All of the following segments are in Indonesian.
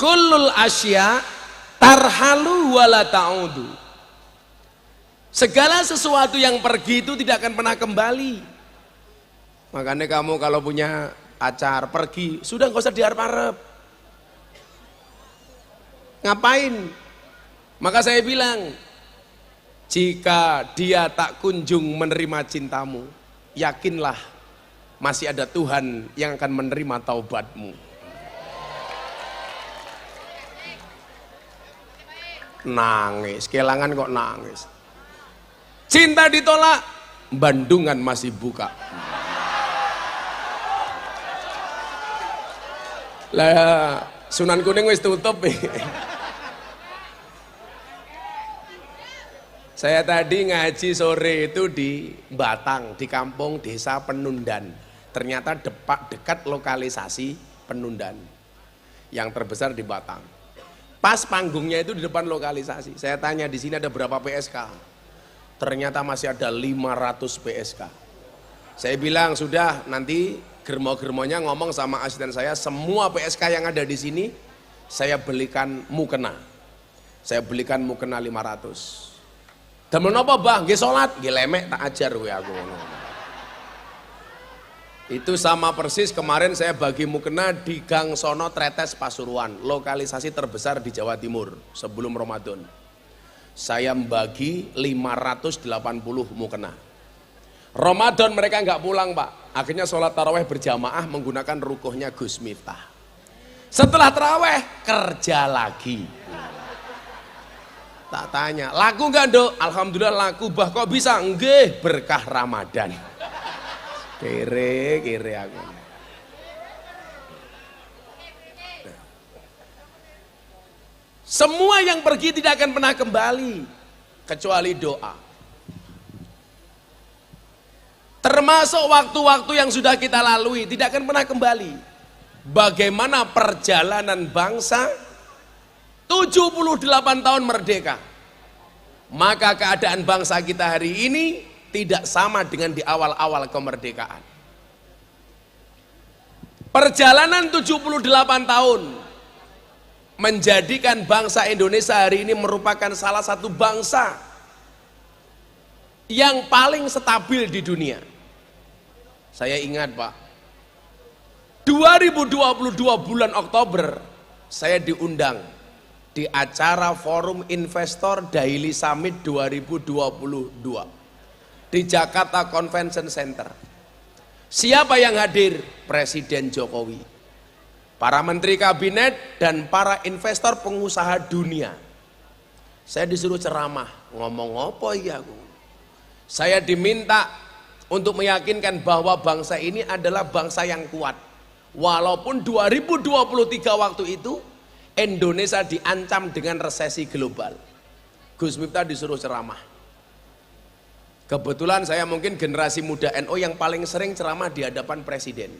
kullul asya tarhalu wala ta'udu. Segala sesuatu yang pergi itu tidak akan pernah kembali. Makanya kamu kalau punya pacar pergi, sudah nggak usah diharap-harap. Ngapain? Maka saya bilang, jika dia tak kunjung menerima cintamu, yakinlah masih ada Tuhan yang akan menerima taubatmu. Nangis, kelangan kok nangis. Cinta ditolak, Bandungan masih buka. Lah, Sunan Kuning wis tutup. Saya tadi ngaji sore itu di Batang, di kampung desa Penundan. Ternyata dekat lokalisasi Penundan yang terbesar di Batang. Pas panggungnya itu di depan lokalisasi. Saya tanya di sini ada berapa PSK? Ternyata masih ada 500 PSK. Saya bilang sudah, nanti germo-germonya ngomong sama asisten saya, semua PSK yang ada di sini saya belikan mukena. Saya belikan mukena 500. Dan menapa bah, nggih salat, nggih lemek tak ajar kowe aku. Itu sama persis kemarin saya bagi mukena di Gang Sono Tretes Pasuruan, lokalisasi terbesar di Jawa Timur sebelum Ramadan. Saya membagi 580 mukena. Ramadan mereka nggak pulang Pak, akhirnya sholat taraweh berjamaah menggunakan rukuhnya Gus Miftah. Setelah taraweh kerja lagi. Tak tanya, laku nggak Dok? Alhamdulillah laku. Bah kok bisa? Nggih, berkah Ramadan. Kere aku. Semua yang pergi tidak akan pernah kembali kecuali doa. Termasuk waktu-waktu yang sudah kita lalui tidak akan pernah kembali. Bagaimana perjalanan bangsa 78 tahun merdeka. Maka keadaan bangsa kita hari ini tidak sama dengan di awal-awal kemerdekaan. Perjalanan 78 tahun menjadikan bangsa Indonesia hari ini merupakan salah satu bangsa yang paling stabil di dunia. Saya ingat Pak, 2022 bulan Oktober saya diundang di acara Forum Investor Daily Summit 2022 di Jakarta Convention Center. Siapa yang hadir? Presiden Jokowi, para menteri kabinet dan para investor pengusaha dunia. Saya disuruh ceramah, ngomong apa ya aku? Saya diminta untuk meyakinkan bahwa bangsa ini adalah bangsa yang kuat. Walaupun 2023 waktu itu Indonesia diancam dengan resesi global. Gus Miftah disuruh ceramah. Kebetulan saya mungkin generasi muda NU yang paling sering ceramah di hadapan presiden.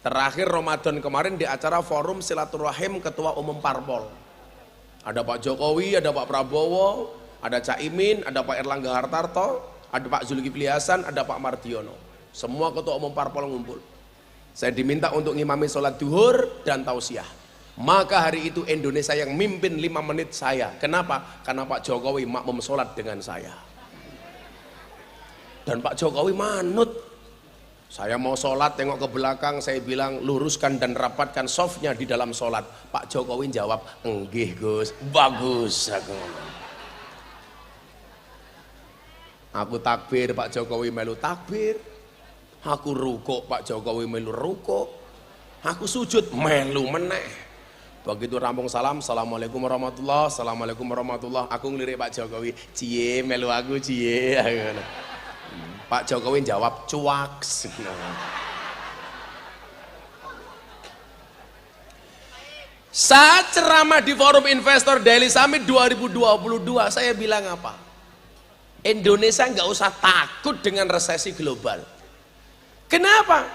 Terakhir Ramadan kemarin di acara Forum Silaturahim Ketua Umum Parpol. Ada Pak Jokowi, ada Pak Prabowo, ada Caimin, ada Pak Erlangga Hartarto, ada Pak Zulkifli Hasan, ada Pak Mardiono. Semua Ketua Umum Parpol ngumpul. Saya diminta untuk ngimami sholat duhur dan tausiah. Maka hari itu Indonesia yang mimpin 5 menit saya. Kenapa? Karena Pak Jokowi makmum sholat dengan saya. Dan Pak Jokowi manut. Saya mau sholat, tengok ke belakang, saya bilang luruskan dan rapatkan softnya di dalam sholat. Pak Jokowi jawab, enggih Gus, bagus. Aku takbir, Pak Jokowi melu takbir. Aku rukuk, Pak Jokowi melu rukuk. Aku sujud, melu meneh. Begitu rampung salam, assalamualaikum warahmatullah, assalamualaikum warahmatullah. Aku ngelirik Pak Jokowi, cie melu aku cie. Pak Jokowi jawab cuaks. Saat ceramah di Forum Investor Daily Summit 2022 saya bilang apa? Indonesia nggak usah takut dengan resesi global. Kenapa?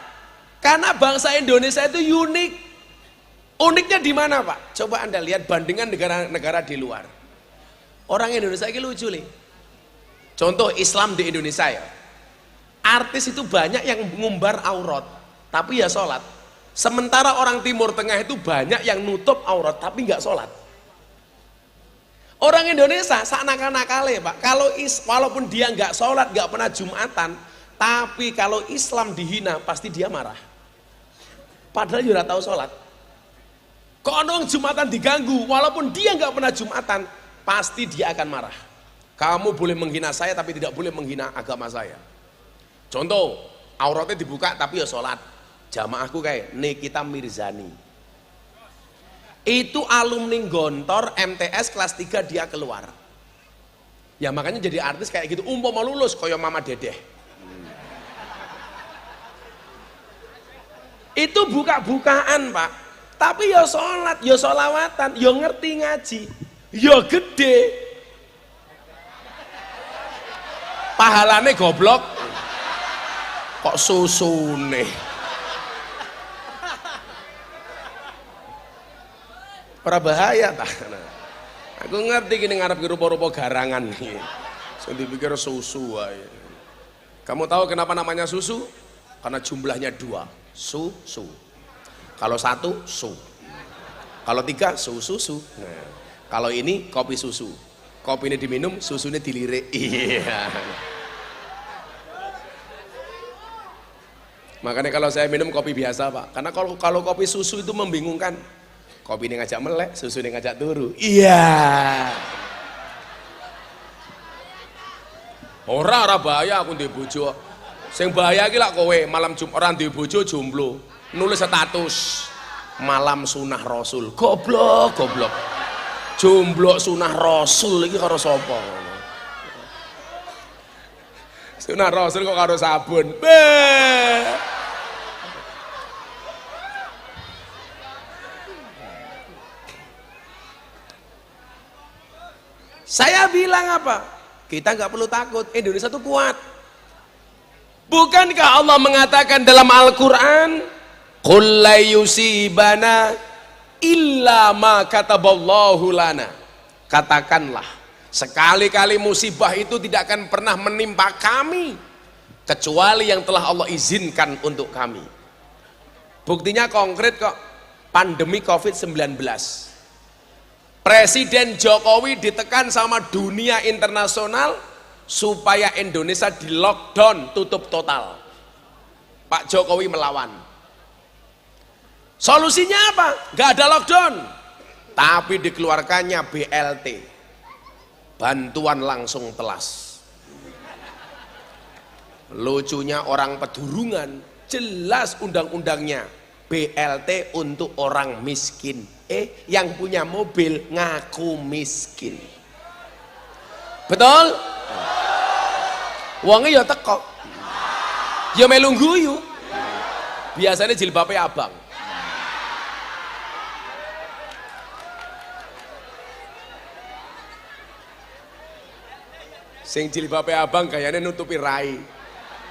Karena bangsa Indonesia itu unik. Uniknya di mana Pak? Coba Anda lihat bandingan negara-negara di luar. Orang Indonesia ini lucu nih. Contoh Islam di Indonesia ya. Artis itu banyak yang ngumbar aurat, tapi ya sholat. Sementara orang Timur Tengah itu banyak yang nutup aurat tapi nggak sholat. Orang Indonesia nakal-nakale Pak, walaupun dia nggak sholat, nggak pernah Jumatan, tapi kalau Islam dihina pasti dia marah. Padahal dia tahu sholat. Kok orang Jumatan diganggu, walaupun dia nggak pernah Jumatan, pasti dia akan marah. Kamu boleh menghina saya tapi tidak boleh menghina agama saya. Contoh, auratnya dibuka tapi ya sholat. Jamaahku kayak Nikita Mirzani. Itu alumni Gontor MTS kelas 3 dia keluar. Ya makanya jadi artis kayak gitu. Mau lulus koyo Mama Dedeh. Itu buka-bukaan Pak. Tapi ya sholat, ya sholawatan, ya ngerti ngaji, ya gede. Pahalane goblok. Kok susune? Ora bahaya ta. Aku ngerti gini ngarep rupa-rupa garangan nih. Sing dipikir susu wae. Kamu tahu kenapa namanya susu? Karena jumlahnya 2. Susu. Kalau 1 su. Kalau 3 susu. Nah, kalau ini kopi susu. Kopi ini diminum, susunya dilirik. Iya. Makanya kalau saya minum kopi biasa Pak, karena kalau kopi susu itu membingungkan. Kopi ini ngajak melek, susu ini ngajak turu. Iya. Ora bahaya aku ndek bojo. Sing bahaya iki lak kowe malam Jumat ora ndek bojo jomblo. Nulis status malam sunah Rasul. Goblok. Jomblo sunah Rasul iki karo sapa? Sunah Rasul kok karo sabun. Saya bilang apa? Kita nggak perlu takut, Indonesia tuh kuat. Bukankah Allah mengatakan dalam Al-Quran, Qul la yusibana illa ma kataballahu lana. Katakanlah, sekali-kali musibah itu tidak akan pernah menimpa kami kecuali yang telah Allah izinkan untuk kami. Buktinya konkret kok, pandemi COVID-19. Presiden Jokowi ditekan sama dunia internasional supaya Indonesia di lockdown, tutup total. Pak Jokowi melawan. Solusinya apa? Gak ada lockdown, tapi dikeluarkannya BLT, bantuan langsung telas. Lucunya orang pedurungan, jelas undang-undangnya BLT untuk orang miskin. Yang punya mobil ngaku miskin. Betul? Wongnya ya teko, ya melu guyu. Biasanya jilbabnya abang. Sing jilbabnya abang kayaknya nutupi rai.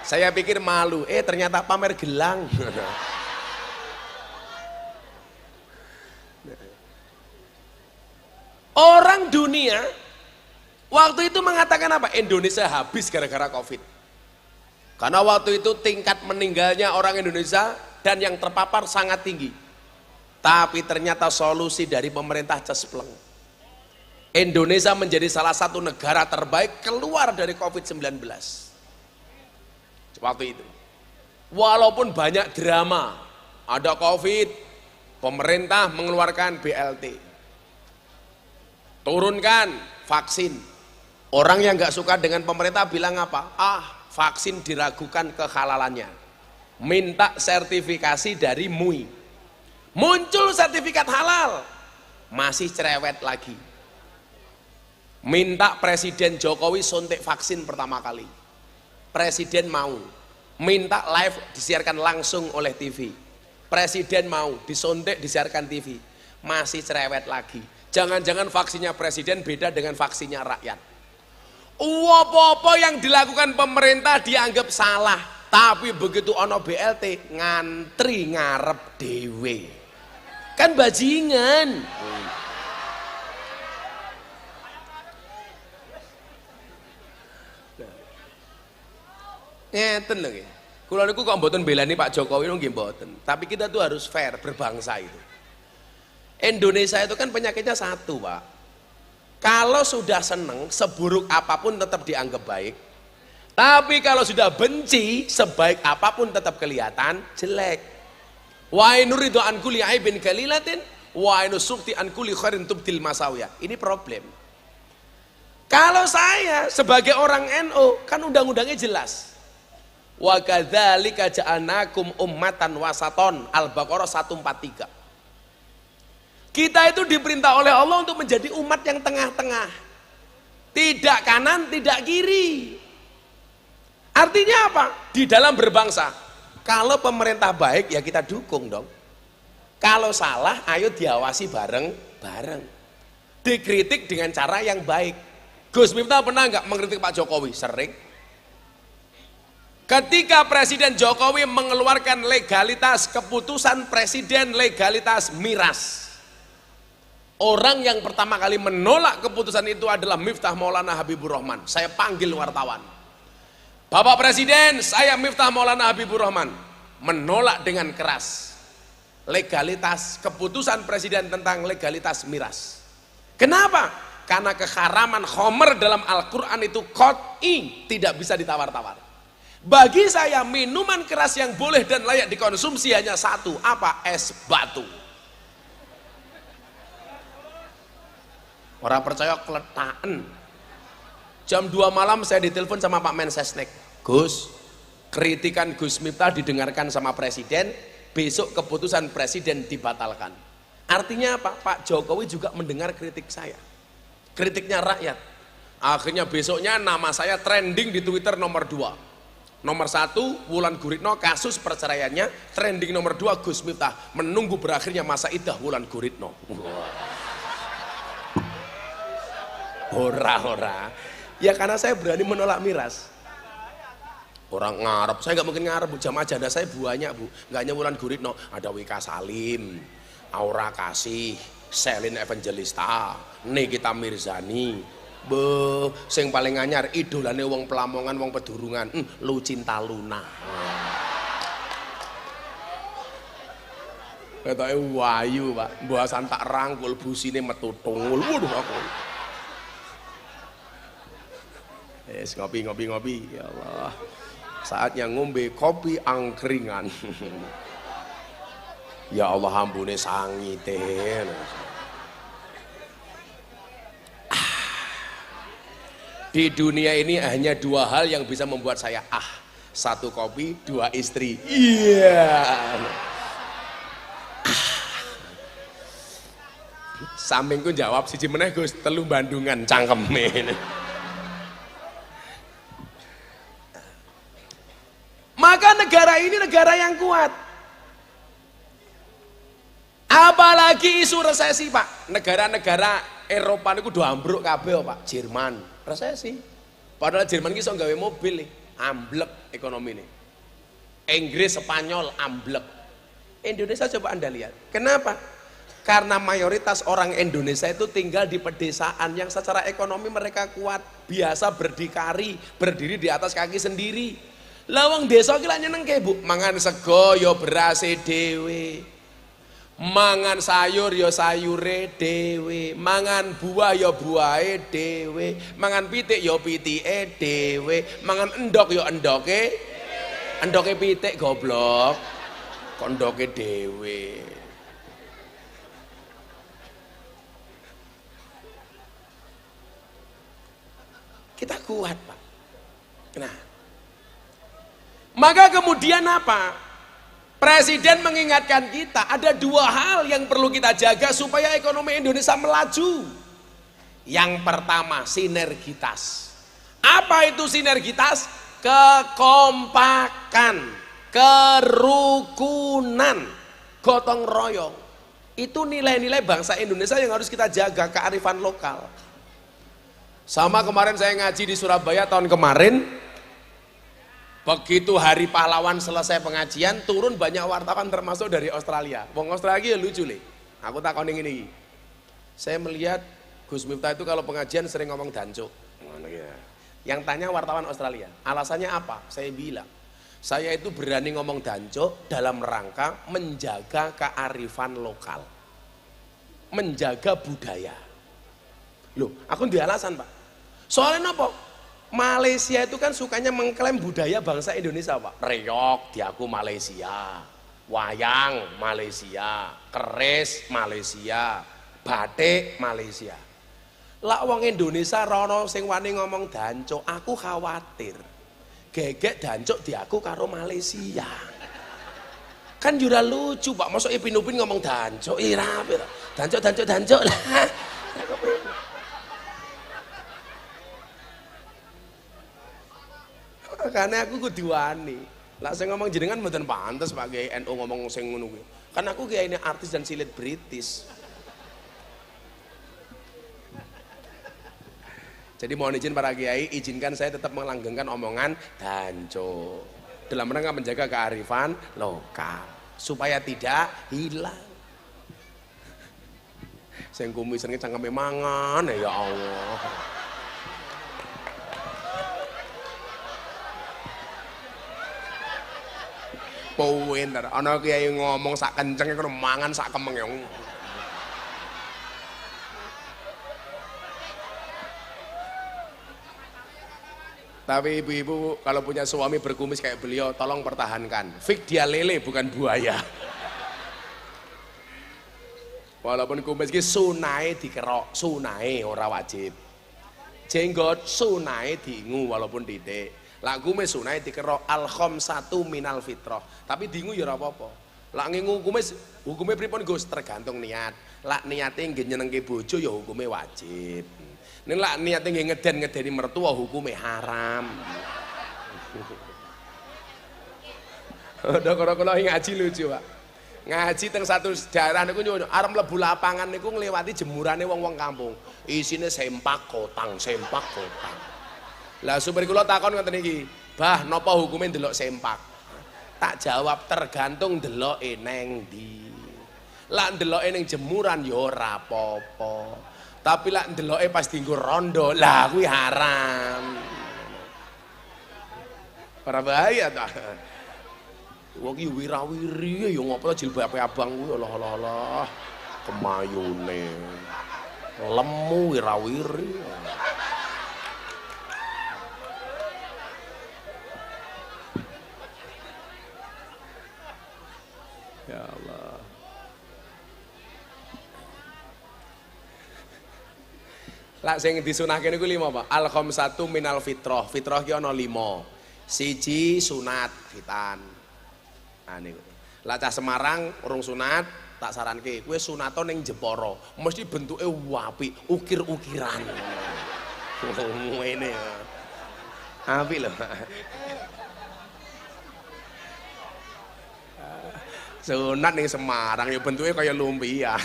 Saya pikir malu, ternyata pamer gelang. Orang dunia waktu itu mengatakan apa? Indonesia habis gara-gara COVID. Karena waktu itu tingkat meninggalnya orang Indonesia dan yang terpapar sangat tinggi. Tapi ternyata solusi dari pemerintah cespleng. Indonesia menjadi salah satu negara terbaik keluar dari COVID-19. Waktu itu. Walaupun banyak drama, ada COVID, pemerintah mengeluarkan BLT. Turunkan vaksin. Orang yang nggak suka dengan pemerintah bilang apa? Vaksin diragukan kehalalannya. Minta sertifikasi dari MUI. Muncul sertifikat halal, masih cerewet lagi. Minta Presiden Jokowi suntik vaksin pertama kali. Presiden mau. Minta live disiarkan langsung oleh TV. Presiden mau disuntik disiarkan TV. Masih cerewet lagi. Jangan-jangan vaksinnya presiden beda dengan vaksinnya rakyat. Apa-apa yang dilakukan pemerintah dianggap salah, tapi begitu ono BLT ngantri ngarep dewe. Kan bajingan. Ngeten lho. Kula niku kok mboten belani Pak Jokowi nggih mboten. Tapi kita tuh harus fair berbangsa itu. Indonesia itu kan penyakitnya satu, Pak. Kalau sudah seneng, seburuk apapun tetap dianggap baik. Tapi kalau sudah benci, sebaik apapun tetap kelihatan jelek. Wa nuridu an kulli aibin kalilatin wa nusukti an kulli khairin tubdil masawiyah. Ini problem. Kalau saya sebagai orang NU kan undang-undangnya jelas. Wa kadzalika ja'alnakum ummatan wasaton, Al-Baqarah 143. Kita itu diperintah oleh Allah untuk menjadi umat yang tengah-tengah. Tidak kanan, tidak kiri. Artinya apa? Di dalam berbangsa, kalau pemerintah baik ya kita dukung dong. Kalau salah, ayo diawasi bareng-bareng. Dikritik dengan cara yang baik. Gus Miftah pernah nggak mengkritik Pak Jokowi? Sering. Ketika Presiden Jokowi mengeluarkan legalitas, keputusan Presiden legalitas miras, orang yang pertama kali menolak keputusan itu adalah Miftah Maulana Habibur Rahman. Saya panggil wartawan, Bapak Presiden, saya Miftah Maulana Habibur Rahman menolak dengan keras legalitas keputusan Presiden tentang legalitas miras. Kenapa? Karena keharaman khomer dalam Al-Quran itu qat'i, tidak bisa ditawar-tawar. Bagi saya minuman keras yang boleh dan layak dikonsumsi hanya satu, apa? Es batu. Orang percaya keletaan. Jam 2 malam saya ditelepon sama Pak Mensesnek. Gus, kritikan Gus Miftah didengarkan sama Presiden, besok keputusan Presiden dibatalkan. Artinya apa? Pak Jokowi juga mendengar kritik saya, kritiknya rakyat. Akhirnya besoknya nama saya trending di Twitter nomor 2. Nomor 1 Wulan Guritno, kasus perceraiannya. Trending nomor 2 Gus Miftah menunggu berakhirnya masa iddah Wulan Guritno. Ora. Ya karena saya berani menolak miras. Orang ngarep, saya nggak mungkin ngarep, Bu. Jamaah janda saya banyak, Bu. Nggak hanya Wulan Guritno, ada Wika Salim, Aura Kasih, Selin Evangelista, Nikita Mirzani. Sing paling anyar idolane wong Pelamongan, wong Pedurungan, Lucinta Luna. Ketoke wayu, Pak. Mbahasan tak rangkul busine metu tungul. Waduh aku. Ngopi. Ya Allah. Saatnya ngombe kopi angkringan. Ya Allah, ampune sangite. Di dunia ini hanya 2 hal yang bisa membuat saya 1 kopi, 2 istri. Iya. Sampingku jawab siji meneh Gus, 3 Bandungan cangkeme. Maka negara ini negara yang kuat. Apalagi isu resesi, Pak. Negara-negara Eropa niku do ambruk kabeh, Pak. Jerman resesi. Padahal Jerman ki iso gawe mobil nih, amblek ekonomi nih. Inggris, Spanyol amblek. Indonesia coba Anda lihat. Kenapa? Karena mayoritas orang Indonesia itu tinggal di pedesaan yang secara ekonomi mereka kuat, biasa berdikari, berdiri di atas kaki sendiri. Lawang desa ki lak nyenengke, Bu. Mangan sego ya berase dhewe. Mangan sayur ya sayure dhewe, mangan buah ya buahe dhewe, mangan pitik ya pitike dhewe, mangan endok ya endoke pitik goblok. Kok endoke dhewe. Kita kuat, Pak. Nah, maka kemudian apa? Presiden mengingatkan kita ada 2 hal yang perlu kita jaga supaya ekonomi Indonesia melaju. Yang pertama, sinergitas. Apa itu sinergitas? Kekompakan, kerukunan, gotong royong. Itu nilai-nilai bangsa Indonesia yang harus kita jaga, kearifan lokal. Sama kemarin saya ngaji di Surabaya tahun kemarin. Begitu hari pahlawan selesai pengajian, turun banyak wartawan termasuk dari Australia. Wong Australia lucu nih. Aku takoni ini. Saya melihat Gus Miftah itu kalau pengajian sering ngomong dancuk. Yang tanya wartawan Australia, alasannya apa? Saya bilang, Saya itu berani ngomong dancuk dalam rangka menjaga kearifan lokal, menjaga budaya. Loh, aku di alasan Pak. Soalnya apa? Malaysia itu kan sukanya mengklaim budaya bangsa Indonesia Pak. Reok diaku Malaysia, wayang Malaysia, keris Malaysia, batik Malaysia. Lah wong Indonesia rono sing wani ngomong dancuk, aku khawatir gegek dancuk diaku karo Malaysia. Kan jura lucu Pak, masuk Ipin Upin ngomong dancuk, rapi dancuk lah. Karena aku kudu wani. Lah saya ngomong jenengan mboten pantes Pak Kiai NU ngomong sing ngono kuwi. Kan aku kiai ini artis dan silit British. Jadi mohon izin para kiai, izinkan saya tetap melanggengkan omongan dancuk dalam rangka menjaga kearifan lokal supaya tidak hilang. Sing kumis cangkeme mangan ya Allah. Pinter, ana kiai ngomong sak kencenge kono mangan sak kemeng. Tapi ibu-ibu kalau punya suami berkumis kayak beliau, tolong pertahankan. Fik dia lele bukan buaya. Walaupun kumis ki sunai dikerok, sunai ora wajib. Jenggot sunai diingu walaupun titik. Lah kumis sunai dikerok al khamsatu minal fitrah. Tapi diingu ya ora apa-apa. Lah ngingu kumis hukume pripun Gus? Tergantung niat. Lah niate nggih nyenengke bojo ya hukume wajib. Nek lak niate nggih ngeden-ngedeni mertua hukume haram. Kira-kira ngaji lucu, Pak. Ngaji teng satu daerah niku arep mlebu lapangan niku ngliwati jemurane wong-wong kampung. Isine sempak kotang, sempak kotang. Lah supir kula takon ngoten iki, "Bah, napa hukume ndelok sempak?" Tak jawab tergantung ndeloke neng ndi. Lak ndeloke ning jemuran ya ora apa-apa. Tapi lak ndeloke pas dienggo rondo, lah kuwi haram. Ora bahaya ta? Wong iki wirawiri ya ngopo jilbabe abang kuwi Allah. Kemayune. Lemu wirawiri. Ya Allah. Lak sing disunahke niku 5, Pak. Al khamsatu minal fitrah. Fitrah ki ana 5. Siji sunat khitan. Nah niku. Lah cah Semarang urung sunat, tak saranke kowe sunato ning Jepara. Mesti bentuke apik, ukir-ukiran. Ngene. Apik lho. Sunat ning Semarang ya bentuke kaya lumpia.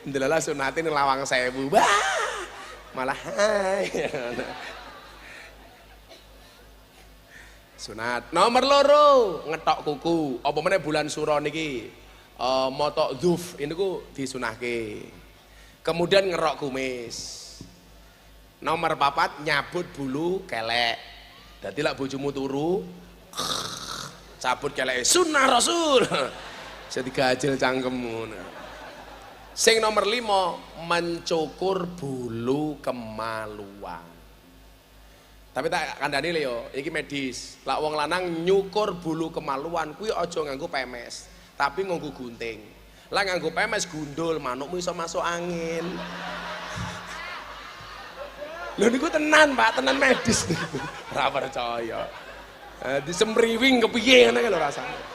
Ndelala sunate ning Lawang Sewu. Bah! Malah hai. Sunat nomor 2 ngetok kuku. Apa meneh bulan suro niki motok dzuf niku disunahke. Kemudian ngerok kumis. Nomor 4 nyabut bulu kelek. Dadi lak bojomu turu cabut keleke sunah Rasul. Jadi gajil cangkemmu. Sing nomor 5 mencukur bulu kemaluan. Tapi tak kandhani lho yo, iki medis. Lak wong lanang nyukur bulu kemaluan kuwi aja nganggo pemes, tapi nganggo gunting. Lah nganggo pemes gundul, manukmu iso masuk angin. Lho niku tenan, Pak, tenan medis niku. Ora percaya. Disemriwing kepiye ngene lho rasane.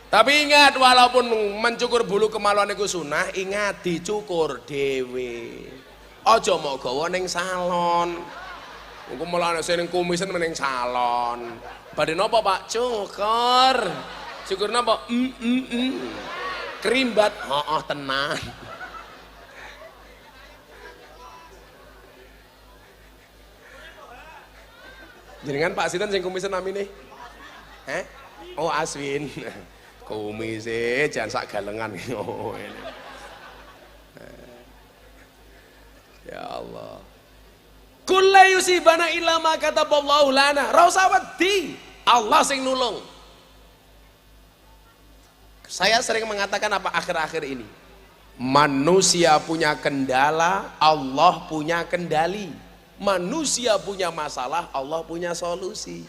Tapi ingat, walaupun mencukur bulu kemaluan itu sunah, ingat dicukur dewe. Aja mau gawa ning salon. Engko mulane sing kumisen ning salon. Badhe napa, Pak? Cukur. Cukur napa? Krimbat. Heeh, tenan. Jenengan Pak Sinten sing kumisen namine? Oh, Aswin. Kumise jangan sak galengan. Oh, ini. Ya Allah. Kul la yusibana illa ma kataballahu lana. Ra usah wedi, Allah sing nulung. Saya sering mengatakan apa akhir-akhir ini? Manusia punya kendala, Allah punya kendali. Manusia punya masalah, Allah punya solusi.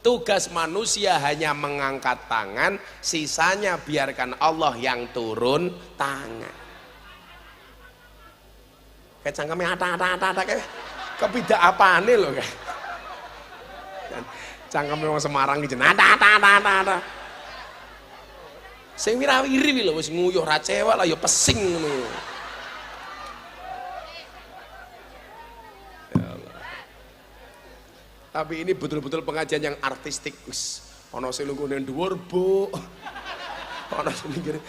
Tugas manusia hanya mengangkat tangan, sisanya biarkan Allah yang turun tangan. Kayak cangkeme ata kayak kepidak apane lho kayak. Cangkeme wong Semarang iki ata. Sing wirawiri lho wis nguyuh ra cewek lah ya pesing ngono. Tapi ini betul-betul pengajian yang artistik. Ono sing lunggune dhuwur, Bu. Ono sing mikir,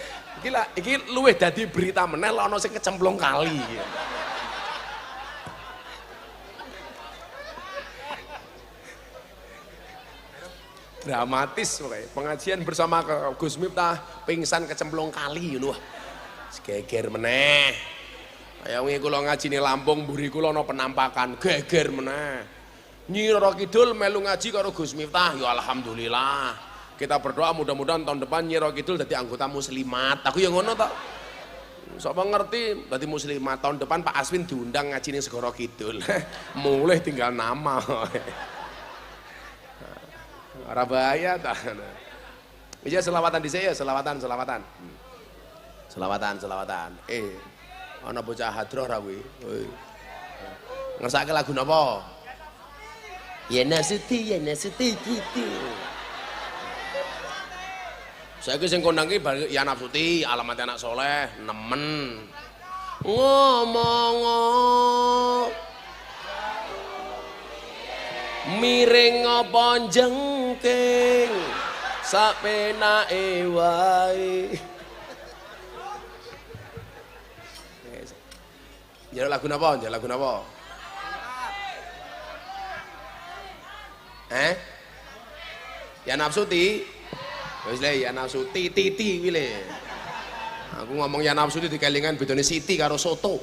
iki luwih dadi berita meneh lah ono sing kecemplung kali. Dramatis pokoknya. Pengajian bersama Gus Miftah pingsan kecemplung kali ngono. Geger meneh. Kaya wingi kula ngaji ning Lampung, mburi kula ana penampakan, geger meneh. Nyi Roro Kidul melu ngaji karo Gus Miftah, ya alhamdulillah. Kita berdoa mudah-mudahan tahun depan Nyi Roro Kidul dadi anggota muslimat. Aku ya ngono tok. Sapa ngerti dadi muslimat tahun depan Pak Aswin diundang ngaji ning Segoro Kidul. Mulih tinggal nama. Ora bahaya ta. Iya selawatan dhisik ya, selawatan. Selawatan. Ana bocah hadroh ra kuwi. Ngersake lagu napa? Ya nasuti gitu. Saya sing kondang ki ya nafsuti, alamat anak soleh, nemen. Ngomong miring apa jengking sak penake wae. Njaluk lagu napa? Ya nafsuti. Wis le ya nafsuti titi kuwi le. Aku ngomong ya nafsuti dikelingan bedone siti karo soto.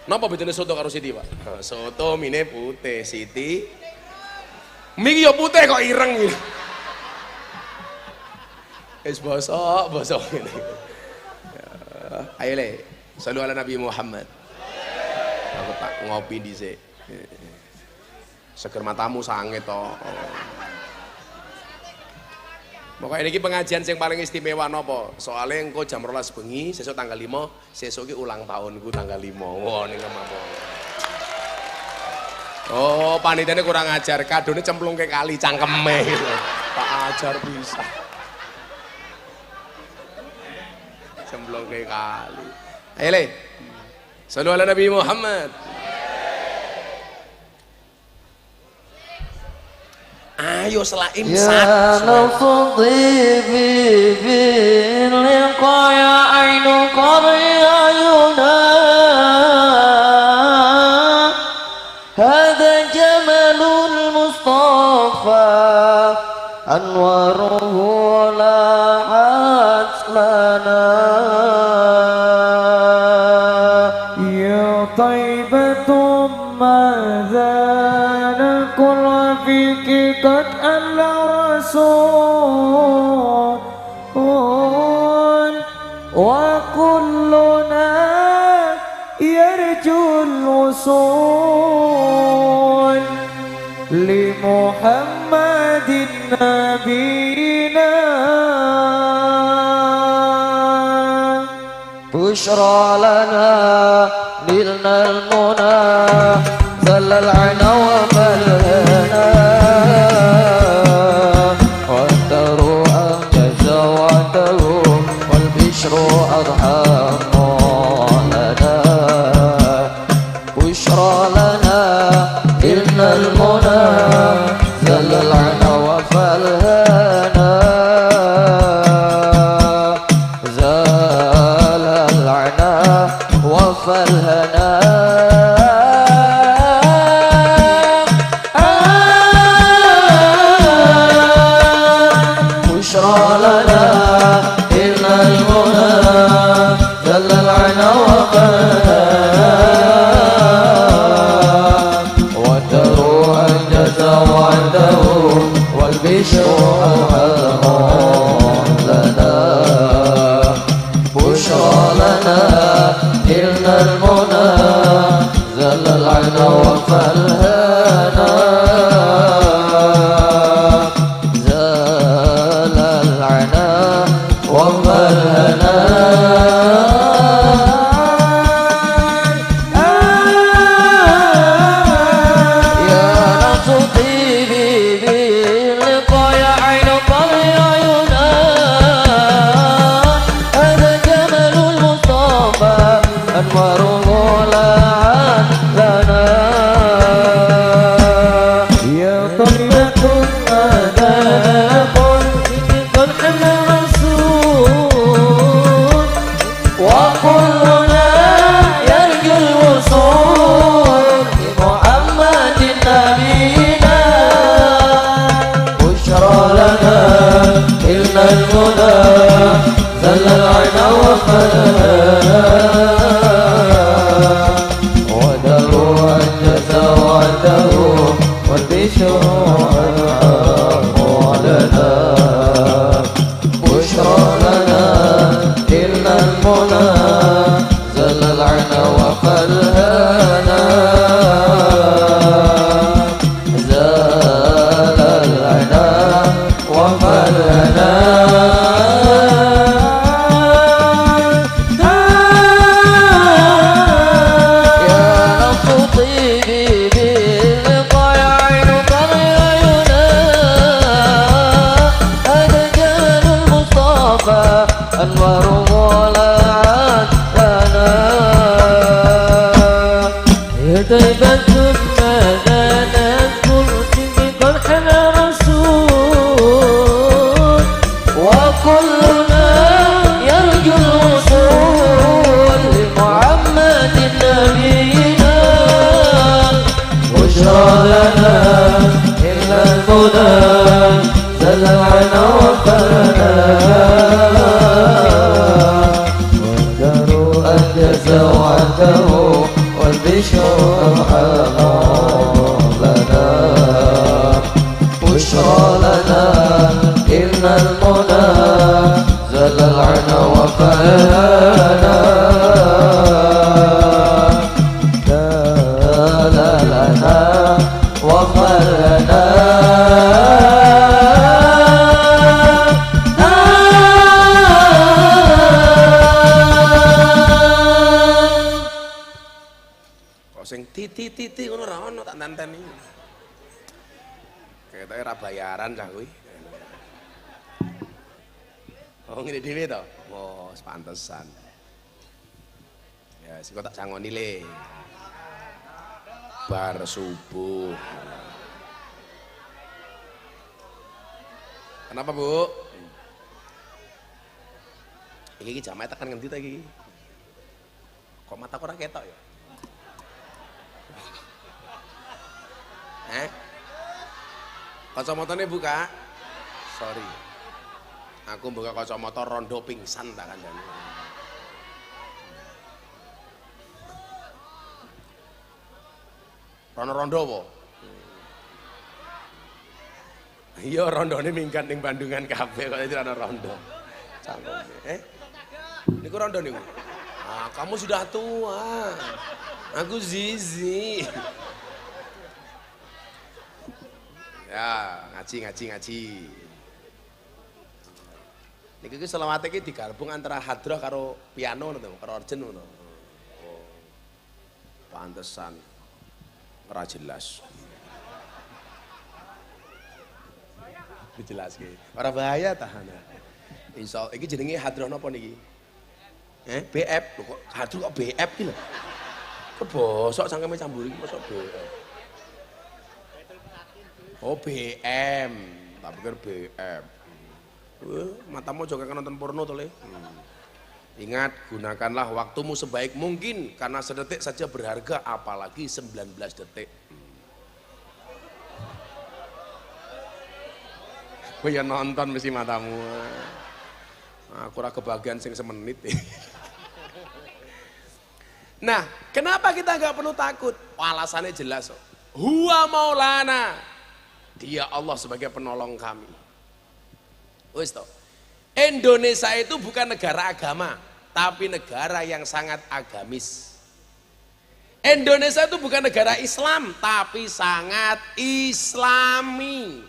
Napa bedone soto karo siti, Pak? Soto mine putih, siti mie ya putih kok ireng iki. Wis bosok ngene. Ayo le, sallu ala Nabi Muhammad. Aku tak ngopi dhisik. Seger matamu sange to. Pokoknya ini pengajian yang paling istimewa napa? Soalnya engko jam 12 bengi, sesuk tanggal 5, sesuk ki ulang tahunku tanggal 5. Wah, ning apa? Oh, panitiane kurang ajar, kadone cemplung ke kali cangkeme gitu. Pak ajar bisa. Cemplung ke kali. Ayo le. Sallu ala Nabi Muhammad. Ayo setelah imsak ya nafsu dhibi bil liqaya ainu qari ayuna hadha jamalul mustafa anwaruhu la aslana ya taibatum mazana kul fiki قد أن رسول وكلنا يرجو الوصول لمحمد نبينا بشرى لنا نلنا المنى ذل العنا وملهنا أرحم لنا بشرى لنا إن المنى ذل العنا وفالهنا زال العنا وفالهنا بشرى لنا إن المنى الرسول وكلنا يرجو الوصول لمحمد نبينا بشرى لنا إن المنى زل العنا وفلنا وده أنجز وعده والبشر لنا بشرى لنا إن المنى زل العنا وفلنا زال العنا وفلنا أنوار ولعت لنا طيبة ماذا نذكر في قرح الرسول وكلنا يرجو الوصول لمحمد نبينا بشرى لنا إلا المنى زل العنا وفلنا وعده والبشر لنا بشرى لنا إن المنى زل العنا وفلنا زال لنا وفلنا sing titi ngono ra ono tak nanteni. Ketoke ra bayaran cah kuwi. Oh ngene dhewe to. Oh, pantesan. Ya, sing kok tak sangoni le. Bar subuh. Kenapa, Bu? Iki jamaah tekan ngendi ta iki? Kok mataku ora ketok ya? Kacamatane buka. Sorry. Aku buka kacamata rondo pingsan tak kandhane. Rondo apa? Iya rondone minggat ning Bandungan kabeh kok iki ana rondo. Cangkeme. Niku rondo niku. Ah, kamu sudah tua. Aku zizi. Ya, ngaji. Niki ki selawate ki digabung antara hadroh karo piano ngono to, karo organ ngono. Oh. Pantesan ora jelas. Dijelaske. Ora bahaya tahan. Insya iki jenenge hadroh napa niki? BF. Lho kok hadroh kok BF ki lho. Kebosok sangkeme cambur iki mosok BF. Oh BM, tak pikir BM. Matamu juga kan nonton porno tuh le. Ingat, gunakanlah waktumu sebaik mungkin karena sedetik saja berharga, apalagi 19 detik. Oh ya nonton mesti matamu. Aku ora kebagian sing semenit. Nah, kenapa kita nggak perlu takut? Alasannya jelas. Huwa Maulana. Dia Allah sebagai penolong kami. Wis toh. Indonesia itu bukan negara agama, tapi negara yang sangat agamis. Indonesia itu bukan negara Islam, tapi sangat Islami.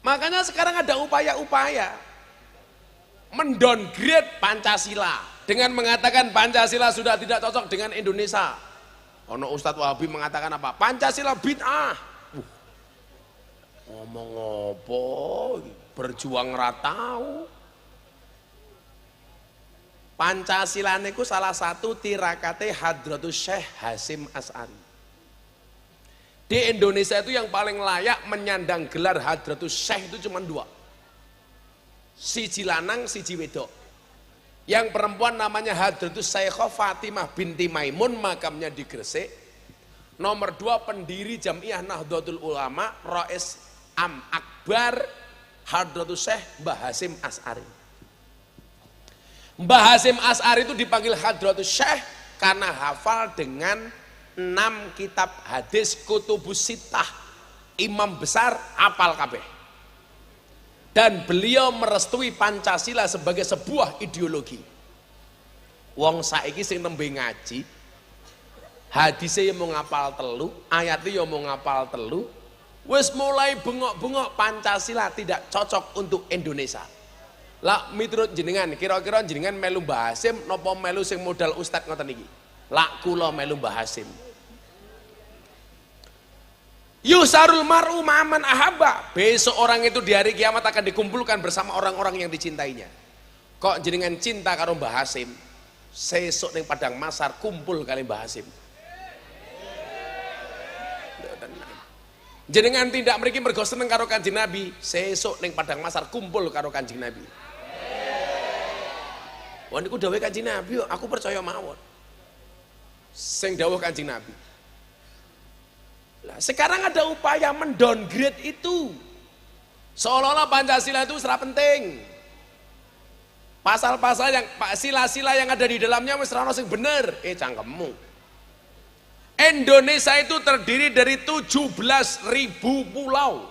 Makanya sekarang ada upaya-upaya mendowngrade Pancasila dengan mengatakan Pancasila sudah tidak cocok dengan Indonesia. Ono Ustadz Wahabi mengatakan apa? Pancasila bid'ah. Ngomong apa? Berjuang ratau. Pancasila niku salah satu tirakate Hadratus Syekh Hasyim Asy'ari. Di Indonesia itu yang paling layak menyandang gelar Hadratus Syekh itu cuma 2. siji lanang, siji wedok. Yang perempuan namanya Hadratus Syekhah Fatimah binti Maimun, makamnya di Gresik. Nomor 2 pendiri Jamiah Nahdlatul Ulama, Rais Am Akbar Hadratus Syekh Mbah Hasyim Asy'ari. Mbah Hasyim Asy'ari itu dipanggil Hadratus Syekh karena hafal dengan 6 kitab hadis kutubus sittah. Imam besar hafal kabeh. Dan beliau merestui Pancasila sebagai sebuah ideologi. Wong saiki sing nembe ngaji, hadisnya yang mau ngapal telu, ayatnya yang mau ngapal telu, wis mulai bengok-bengok Pancasila tidak cocok untuk Indonesia. Lah miturut jenengan, kira-kira jenengan melu Mbah Hasyim napa melu sing modal ustad ngoten iki? Lah kula melu Mbah Hasyim. Yusarul mar'u ma'aman ahabba. Besok orang itu di hari kiamat akan dikumpulkan bersama orang-orang yang dicintainya. Kok jenengan cinta karo Mbah Hasyim, sesuk ning padang mahsyar kumpul kali Mbah Hasyim. Jenengan tidak mriki mergo seneng karo Kanjeng Nabi, sesuk ning padang mahsyar kumpul karo Kanjeng Nabi. Wah niku dawuh Kanjeng Nabi, aku percaya mawon. Sing dawuh Kanjeng Nabi. Nah, sekarang ada upaya mendowngrade itu, seolah-olah Pancasila itu serap penting. Pasal-pasal yang sila-sila yang ada di dalamnya wis ora ono sing bener. Cangkemmu. Indonesia itu terdiri dari 17.000 pulau.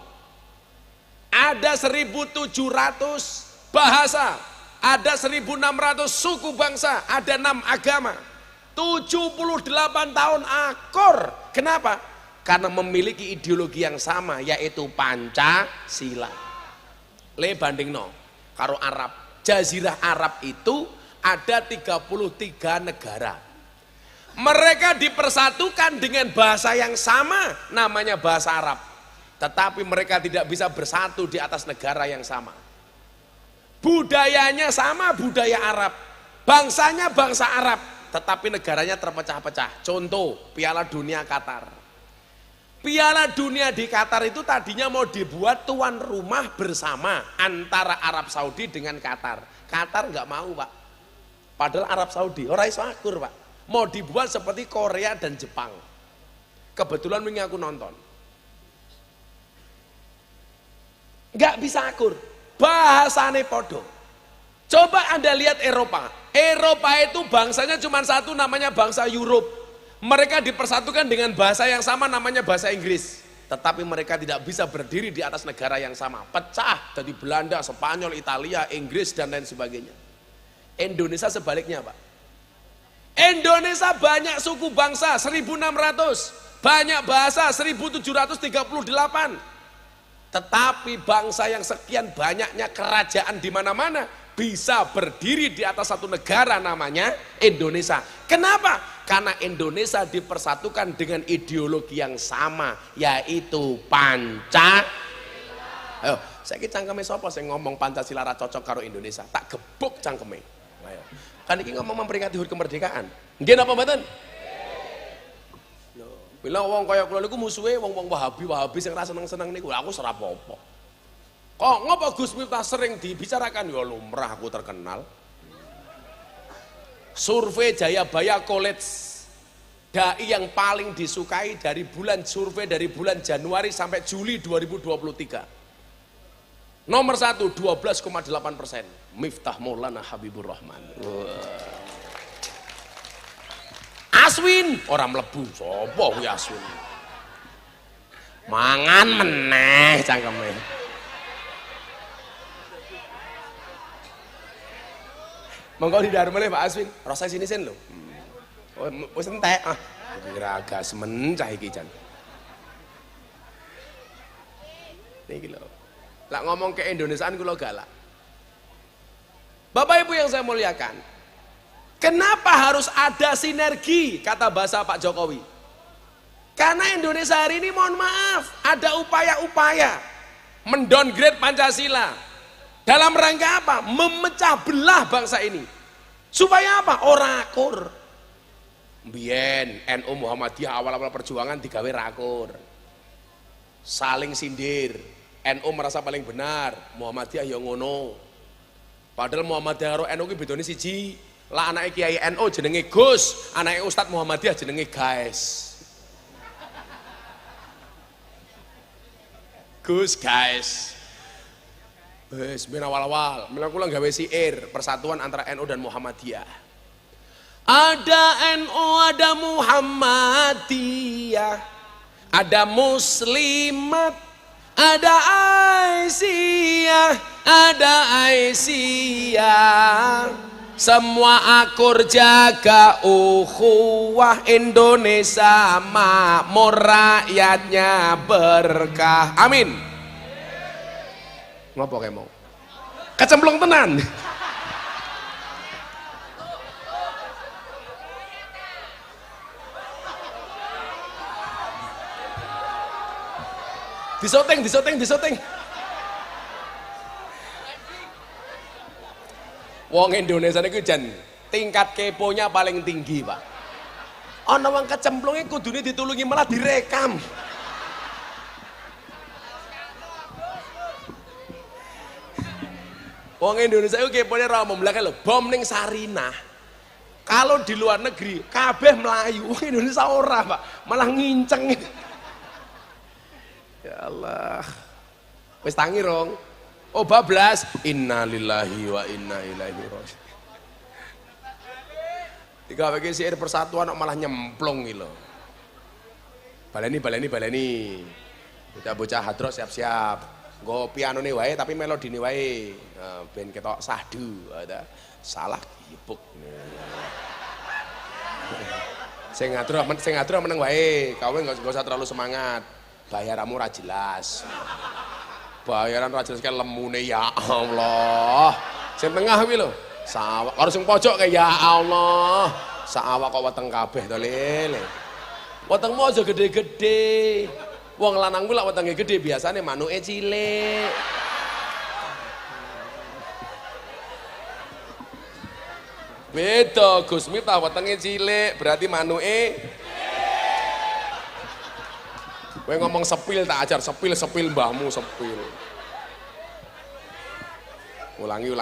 Ada 1.700 bahasa, ada 1.600 suku bangsa, ada 6 agama. 78 tahun akor. Kenapa? Karena memiliki ideologi yang sama, yaitu Pancasila. Le bandingno karo Arab. Jazirah Arab itu ada 33 negara. Mereka dipersatukan dengan bahasa yang sama, namanya bahasa Arab. Tetapi mereka tidak bisa bersatu di atas negara yang sama. Budayanya sama, budaya Arab. Bangsanya bangsa Arab, tetapi negaranya terpecah-pecah. Contoh, Piala Dunia Qatar. Piala Dunia di Qatar itu tadinya mau dibuat tuan rumah bersama antara Arab Saudi dengan Qatar. Qatar nggak mau, Pak. Padahal Arab Saudi ora iso akur, Pak. Mau dibuat seperti Korea dan Jepang. Kebetulan wingi aku nonton. Nggak bisa akur. Bahasane podo. Coba Anda lihat Eropa. Eropa itu bangsanya cuma satu, namanya bangsa Europe. Mereka dipersatukan dengan bahasa yang sama, namanya bahasa Inggris. Tetapi mereka tidak bisa berdiri di atas negara yang sama. Pecah jadi Belanda, Spanyol, Italia, Inggris, dan lain sebagainya. Indonesia sebaliknya, Pak. Indonesia banyak suku bangsa, 1.600. Banyak bahasa, 1.738. Tetapi bangsa yang sekian banyaknya, kerajaan di mana-mana, bisa berdiri di atas satu negara namanya Indonesia. Kenapa? Karena Indonesia dipersatukan dengan ideologi yang sama, yaitu Pancasila. Ayo, saiki cangkeme sapa sing ngomong Pancasila ra cocok karo Indonesia? Tak gebuk cangkeme. Ayo. Kan iki ngomong memperingati HUT kemerdekaan. Nggih napa mboten? Lho, bilang wong kaya kula niku musuhe wong-wong Wahabi sing ra seneng-seneng niku. Aku ora apa-apa. Kok ngapa Gus Miftah sering dibicarakan? Ya lumrah, aku terkenal. Survei Jayabaya College, dai yang paling disukai dari survei dari bulan Januari sampai Juli 2023. Nomor 1, 12,8%. Miftah Maulana Habibur Rahman. Aswin, orang mlebu. Sopo kuwi Aswin? Mangan meneh cangkeme. Monggo didarmele Pak Aswin, rasa sini sen lho. Wis entek ah. Kira agak semen cah iki jan. Niki lho. Lah ngomong ke Indonesiaan kula galak. Bapak Ibu yang saya muliakan, kenapa harus ada sinergi kata bahasa Pak Jokowi? Karena Indonesia hari ini mohon maaf, ada upaya-upaya mendowngrade Pancasila. Dalam rangka apa? Memecah belah bangsa ini. Supaya apa? Ora akur. Mbien NU Muhammadiyah awal-awal perjuangan digawe rakur. Saling sindir. NU merasa paling benar, Muhammadiyah yang ngono. Padahal Muhammadiyah karo NU ki bedane siji. Lah anake Kiai NU jenenge Gus, anake Ustadz Muhammadiyah jenenge Guys. Gus Guys. Wes ben awal-awal, mula kula gawe siir persatuan antara NU dan Muhammadiyah. Ada NU, ada Muhammadiyah, ada Muslimat, ada Aisyah, ada Aisyah. Semua akur jaga ukhuwah, Indonesia makmur, rakyatnya berkah. Amin. Ngopo kayak mau? Kecemplung tenan. Disoteng. Wong Indonesia niku jan tingkat keponya paling tinggi, Pak. Ana wong kecemplunge kudune ditulungi malah direkam. Wong Indonesia itu kepone ra omong lho, bom ning Sarinah. Kalau di luar negeri kabeh melayu, wong Indonesia ora, Pak. Malah nginceng. Ya Allah. Wis tangi rong. Oh bablas, innalillahi wa inna ilaihi raji'un. Tiga bagi siir persatuan malah nyemplung gitu. Baleni. Bocah-bocah hadroh siap-siap. Nggo piano nih wae tapi melodi nih wae. Ben ketok sahdu, ada salah gibuk. Sing ngatur meneng wae. Kowe enggak usah terlalu semangat. Bayaranmu ra jelas. Bayaran ra jelas kayak lemune ya Allah. Sing tengah kuwi lho, sawak karo sing pojok kayak ya Allah. Sawak kok weteng kabeh to, Lele. Wetengmu aja gede-gede. Wong lanang kuwi lak wetenge gede biasane manuke cilik. Beda Gus Miftah wetenge cilik, berarti manuke kowe ngomong sepil tak ajar sepil mbahmu sepil. Ulangi.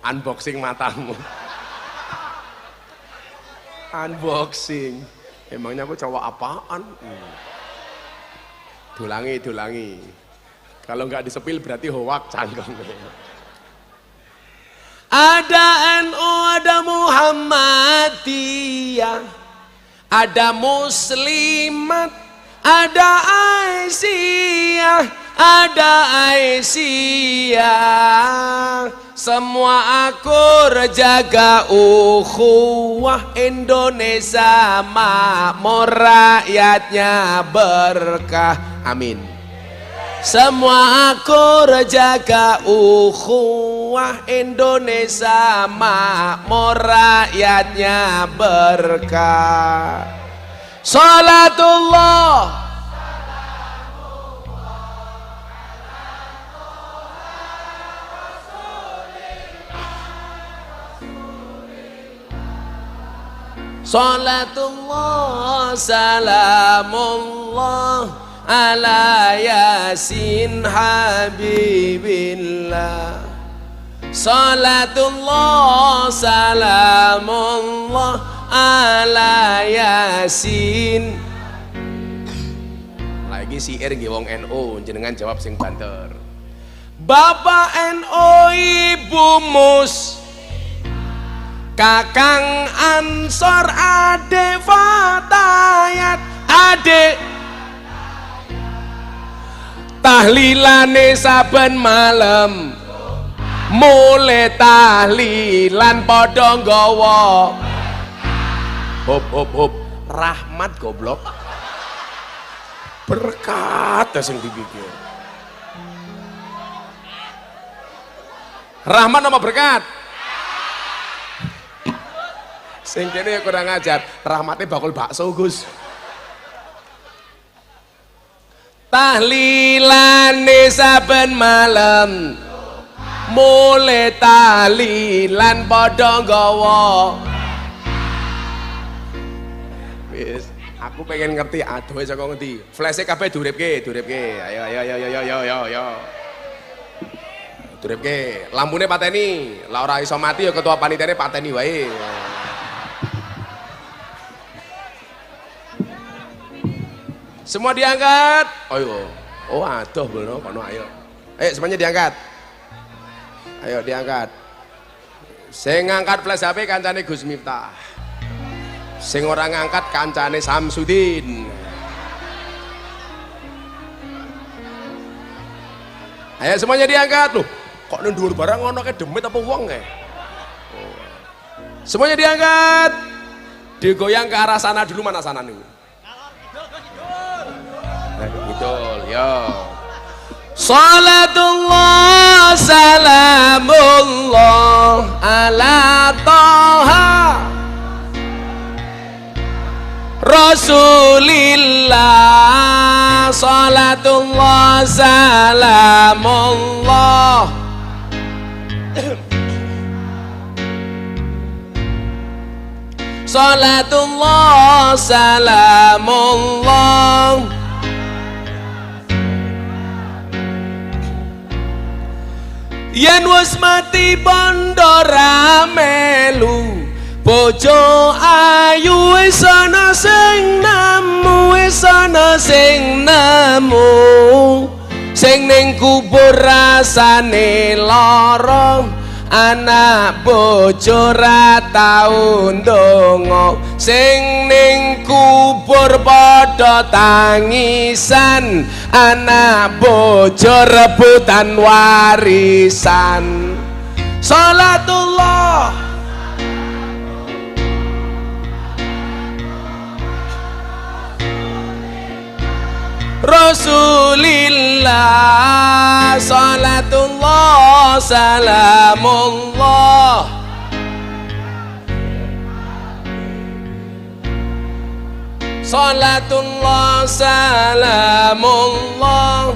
Unboxing matamu. Unboxing. Emangnya aku cowok apaan? Dulangi. Kalau nggak disepil berarti hoak cangkemnya. Ada NU, ada Muhammadiyah, ada Muslimat, ada Aisyah. Semua akur jaga ukhuwah, Indonesia makmur, rakyatnya berkah. Amin. Semua akur jaga ukhuwah, Indonesia makmur, rakyatnya berkah. Salatullah Salatullah salamullah ala yasin habibillah. Salatullah salamullah ala yasin. Lagi siir nggih wong NU, jenengan jawab sing banter. Bapak NU, Ibu Mus, Kakang Ansor, Ade Fatayat, Ade tahlilane saben malam, mulai tahlilan padha nggawa hop rahmat goblok berkat sing dipikir. Rahmat apa berkat? Sing kene kurang ajar, rahmate bakul bakso Gus. Tahlilane saben malam, mulai tahlilan padha nggawa. Wis, aku pengen ngerti adohe saka ngendi. Flash kabeh duripke. Ayo. Duripke, lampune pateni, lah ora iso mati ya ketua panitiane pateni wae. Semua diangkat. Ayo. Oh, aduh bener kono ayo. Ayo semuanya diangkat. Ayo diangkat. Sing ngangkat flash HP kancane Gus Miftah. Sing ora ngangkat kancane Samsudin. Ayo semuanya diangkat loh. Kok nang dhuwur barang ngono ke demit apa wong kae? Semuanya diangkat. Digoyang ke arah sana dulu, mana sana nih? Betul, ya. Salatullah salamullah ala Taha Rasulillah. Salatullah salamullah Salatullah salamullah yen wis mati bondo ra melu bojo ayu wis ana sing nemu, wis ana sing nemu, sing ning kubur rasane lara, anak bojo ra tau ndonga, sing ning kubur padha tangisan, anak bojo rebutan warisan. Salatullah Rasulillah. Salatullah salamullah Salatullah salamullah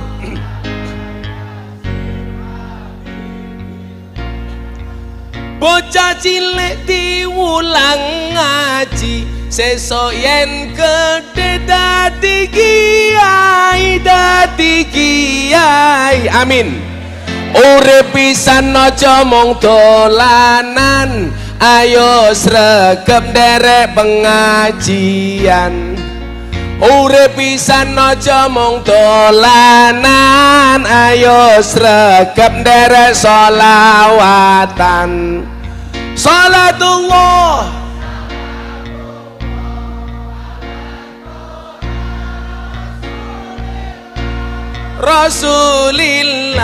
bocah cilik diwulang ngaji, sesuk yen gedhe dadi kiai, dadi kiai. Amin. Urip pisan aja mung dolanan, ayo sregep nderek pengajian. Urip pisan aja mung dolanan, ayo sregep nderek sholawatan. Salatullah Rasulillah.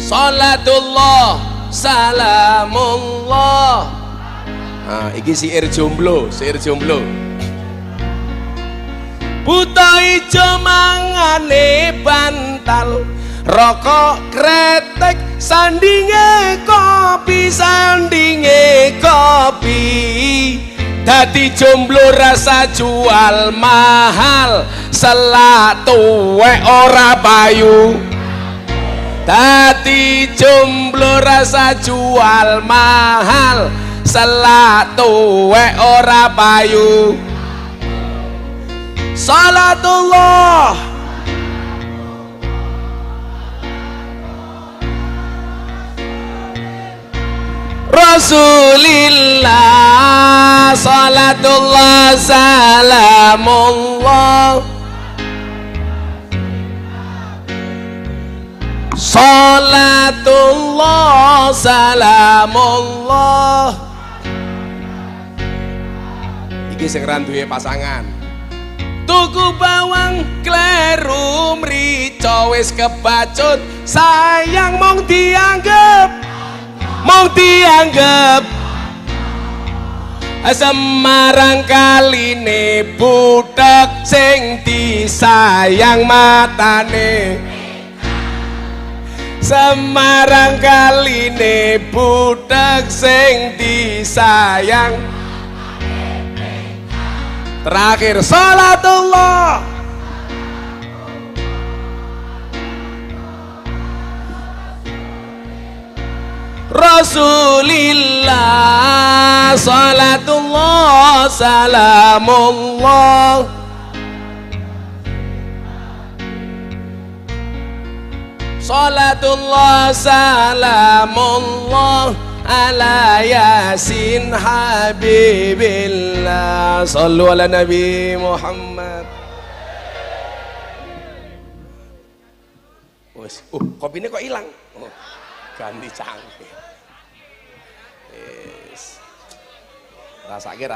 Salatullah salamullah. Nah, iki siir jomblo, siir jomblo. Buta ijo mangane bantal, rokok kretek sandinge kopi, sandinge kopi. Dadi jomblo rasa jual mahal, selak tuwek ora payu. Dadi jomblo rasa jual mahal, selak tuwek ora payu. Salatullah Rasulillah. Salatullah salamullah Salatullah salamullah. Iki sing ra duwe pasangan, tuku bawang kleru mrica wis kebacut, sayang mong dianggep Semarang kaline budak sing disayang matane. Semarang kaline budak sing disayang. Terakhir salatullah Rasulillah salatullah salamullah salatullah salamullah ala yasin habibillah sallu ala nabi Muhammad. Kopinya kok hilang? Oh, ganti cangkir. Yes. Rasake.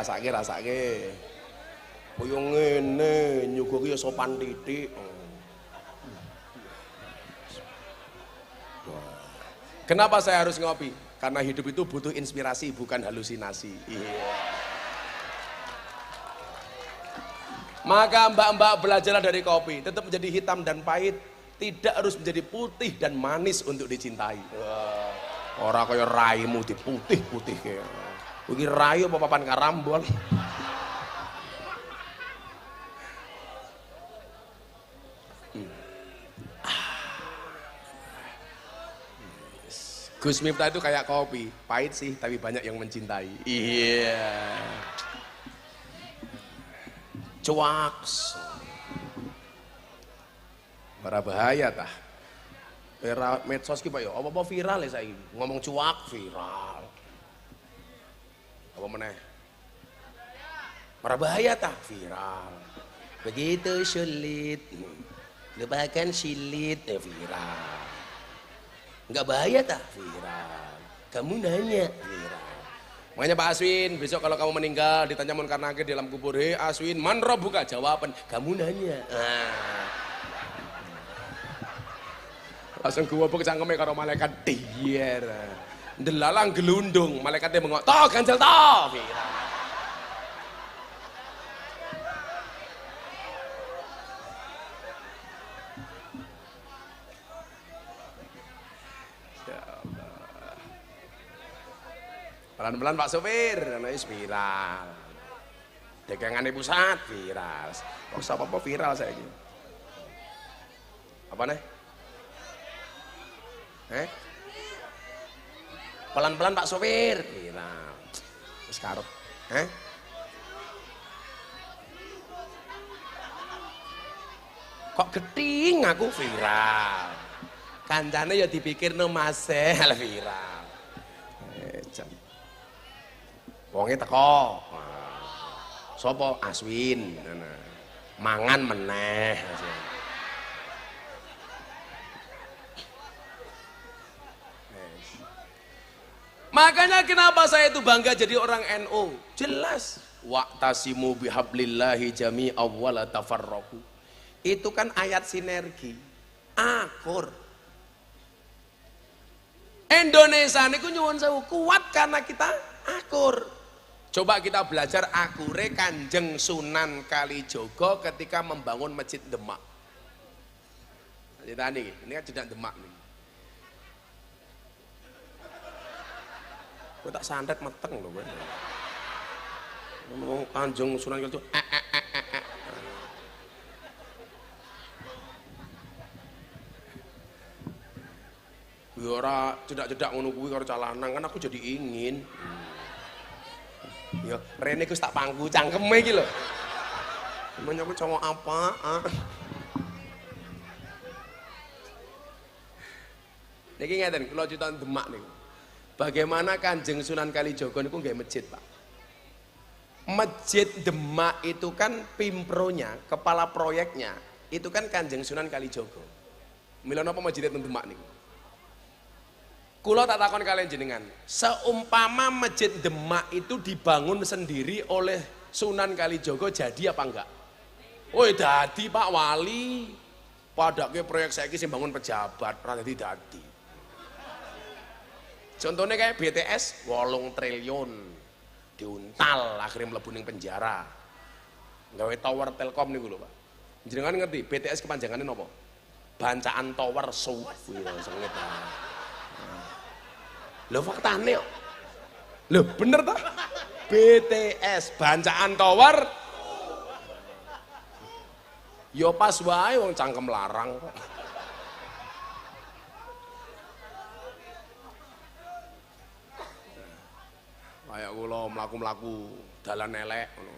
Koyo ngene nyuguh ya sopan titik. Kenapa saya harus ngopi? Karena hidup itu butuh inspirasi, bukan halusinasi. Maka mbak-mbak belajarlah dari kopi, tetap menjadi hitam dan pahit, tidak harus menjadi putih dan manis untuk dicintai. Orang kaya raimu diputih-putih kayak. Iki rai apa papan karambol. Gus Miftah itu kayak kopi, pahit sih tapi banyak yang mencintai. Iya. Cuaks. Para bahaya tah. Era medsos ki Pak ya, apa-apa viral ya saiki. Ngomong cuak viral. Apa meneh? Para bahaya tah viral. Begitu sulit. Lupakan silit viral. Enggak bahaya tak? Viral. Kamu nanya viral. Makanya Pak Aswin, besok kalau kamu meninggal ditanya Munkar Nakir di dalam kubur, "Hei Aswin, man rabbuka?" Jawaban, "Kamu nanya." Langsung gua buk cangkeme karo malaikat diyer. Ndelalang gelundung, malaikatnya bengok, "Toh ganjel toh." Viral. Pelan-pelan Pak Sopir, anaknya viral. Dagangannya pusat viral. Kok apa-apa viral saya gitu. Apa nih? Pelan-pelan Pak Sopir viral. Sekarang, kok geting aku viral. Kancane ya dipikir no masel viral. Wongnya teko, sopo Aswin, mangan meneh. Makanya kenapa saya itu bangga jadi orang NU? Jelas. Wa'tasimu bihablillahi jami'a wa la tafarraqu. Itu kan ayat sinergi. Akur. Indonesia niku nyuwun sewu kuat karena kita akur. Coba kita belajar akure Kanjeng Sunan Kalijogo ketika membangun Masjid Demak. Ini kan tidak Demak nih. Gue tak santet meteng loh gue. Ngomong Kanjeng Sunan Kalijogo. Ora cedak-cedak ngono kuwi karo calanang kan aku jadi ingin. Ya, rene ku tak pangku cangkeme iki lho. Namanya aku cowok apa? Niki ngeten, kula cerita Demak niku. Bagaimana Kanjeng Sunan Kalijogo niku nggih masjid, Pak. Masjid Demak itu kan pimpronya, kepala proyeknya, itu kan Kanjeng Sunan Kalijogo. Mila napa masjid teng Demak niku? Kulo tak takon kalian jenengan, seumpama Masjid Demak itu dibangun sendiri oleh Sunan Kalijogo jadi apa enggak? Oh dadi Pak Wali, padahal proyek saya sing bangun pejabat, ora dadi. Contohnya kayak BTS 8 triliun diuntal akhirnya mlebu ning penjara. Gawe tower Telkom niku lho Pak. Jenengan ngerti BTS kepanjangannya napa? Bancaan Tower Show. Sengit. Lho faktane kok. Lho bener toh? BTS bancaan tower. Yo pas wae wong cangkem larang kok. mlaku-mlaku dalan elek ngono.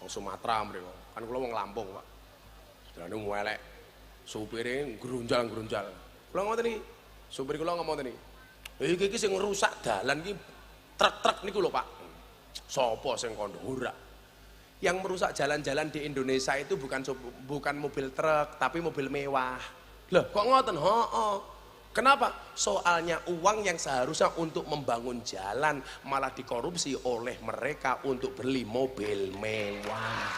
Wong Sumatera mriko. Kan kula wong Lampung, Pak. Dalane elek. Supire grunjal-grunjal. Kula ngoten iki. Supir kula ngomong ngoten iki. Iki sing ngrusak dalan iki truk-truk niku lho, Pak. Sopo sing kondo ora? Yang merusak jalan-jalan di Indonesia itu bukan mobil truk, tapi mobil mewah. Loh, kok ngoten? Kenapa? Soalnya uang yang seharusnya untuk membangun jalan malah dikorupsi oleh mereka untuk beli mobil mewah.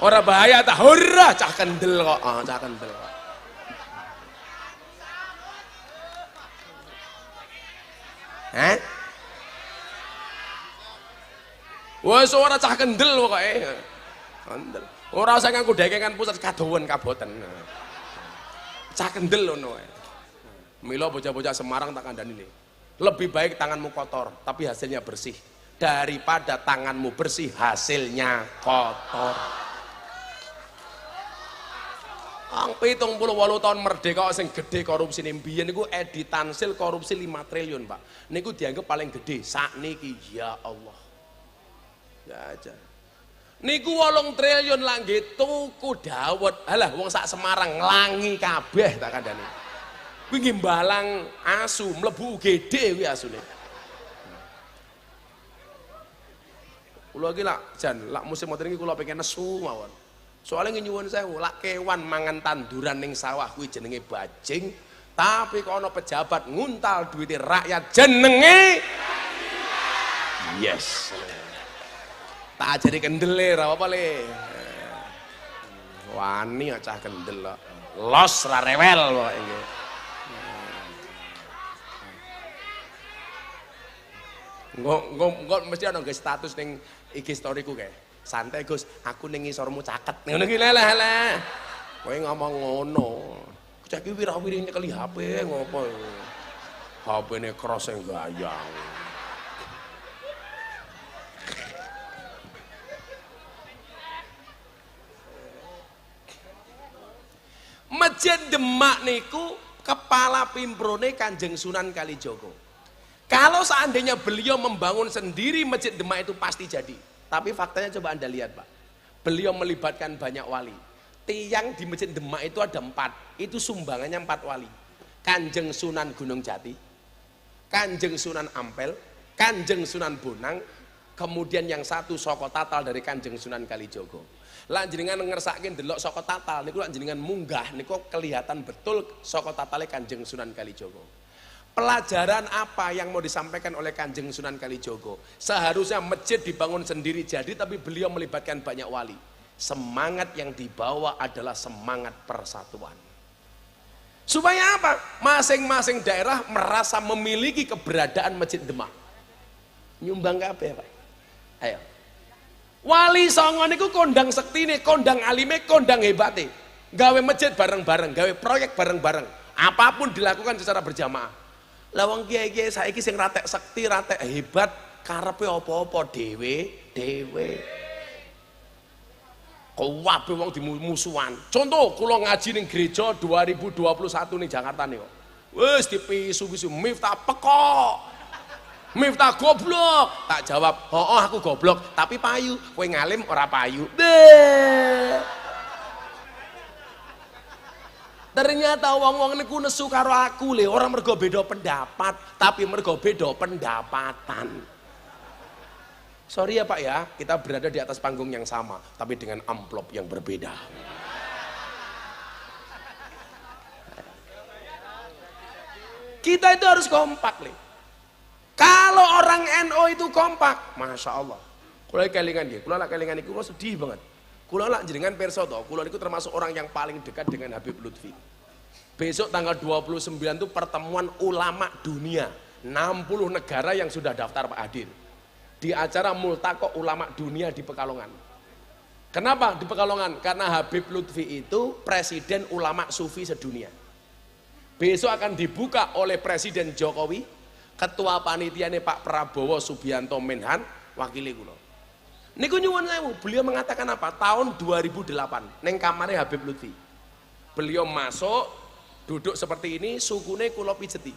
Ora bahaya tak? Ora, cah kendel kok. Cah kendel kok. Wes ora cah kendel pokoke. Kendel. Ora usah nganggo dekengan pusat kadowen kaboten. Cah kendel ngono wae. Mila bocah-bocah Semarang tak kandhani nih. Lebih baik tanganmu kotor tapi hasilnya bersih daripada tanganmu bersih hasilnya kotor. Ang 78 tahun merdeka sing gede korupsi mbiyen niku Edi Tansil korupsi 5 triliun, Pak. Niku dianggap paling gede sakniki, ya Allah. Ya aja. Niku 8 triliun lah nggih tuku dawet. Alah wong sak Semarang nglangi kabeh tak kandhani. Kuwi nggih mbalang asu, mlebu UGD kuwi asune. Kula iki lak musim ngoten iki kula pengen nesu mawon. Soalnya nyuwun sewu, lak kewan mangan tanduran ning sawah kuwi jenenge bajing, tapi kok ana pejabat nguntal duwite rakyat jenenge yes. Tak ajari kendele ra apa le. Wani cah kendel kok. Los ra rewel pokoke nggih. Engko mesti ana status ning IG storyku kae. Santai Gus, aku ning ngisormu caket. Ngono ki leh. Kowe ngomong ngono. Cek iki wirawiri nyekeli HP ngopo. HP-ne cross sing gayang. Masjid Demak niku kepala pimprone Kanjeng Sunan Kalijaga. Kalau seandainya beliau membangun sendiri Masjid Demak itu pasti jadi. Tapi faktanya coba Anda lihat, Pak. Beliau melibatkan banyak wali. Tiang di Masjid Demak itu ada 4. Itu sumbangannya 4 wali. Kanjeng Sunan Gunung Jati, Kanjeng Sunan Ampel, Kanjeng Sunan Bonang, kemudian yang satu Soko Tatal dari Kanjeng Sunan Kalijaga. Lah jenengan ngersake ndelok Soko Tatal niku lak jenengan munggah niku kelihatan betul Soko Tatale Kanjeng Sunan Kalijaga. Pelajaran apa yang mau disampaikan oleh Kanjeng Sunan Kalijaga? Seharusnya masjid dibangun sendiri jadi, tapi beliau melibatkan banyak wali. Semangat yang dibawa adalah semangat persatuan. Supaya apa? Masing-masing daerah merasa memiliki keberadaan Masjid Demak. Nyumbang kabeh, Pak. Ayo. Wali Songo niku kondang sektine, kondang alime, kondang hebate. Gawe masjid bareng-bareng, gawe proyek bareng-bareng. Apapun dilakukan secara berjamaah. Lah wong kiai-kiai saiki sing ratek sekti, ratek hebat, karepe apa-apa dhewe. Kabeh wong dimusuhan. Contoh kula ngaji ning gereja 2021 ning Jakarta nih kok. Wis dipisu-pisu Miftah pekok. Miftah goblok. Tak jawab, "Oh, aku goblok, tapi payu." Kowe ngalim ora payu. Ternyata wong-wong niku nesu karo aku le, orang mergo beda pendapat, tapi mergo beda pendapatan. Sorry ya Pak ya, kita berada di atas panggung yang sama, tapi dengan amplop yang berbeda. Kita itu harus kompak le. Kalau orang NO itu kompak, masya Allah. Kula kelingan dia, kula kelingan iku kula sedih banget. Kula lak jenengan pirsa to, kula niku termasuk orang yang paling dekat dengan Habib Lutfi. Besok tanggal 29 itu pertemuan ulama dunia, 60 negara yang sudah daftar Pak hadir. Di acara Multaqo Ulama Dunia di Pekalongan. Kenapa di Pekalongan? Karena Habib Lutfi itu presiden ulama sufi sedunia. Besok akan dibuka oleh Presiden Jokowi, ketua panitiane Pak Prabowo Subianto Menhan, wakili kula. Niku nyuwun sewu, beliau mengatakan apa? Tahun 2008, neng kamare Habib Lutfi. Beliau masuk, duduk seperti ini, sukune kula pijeti.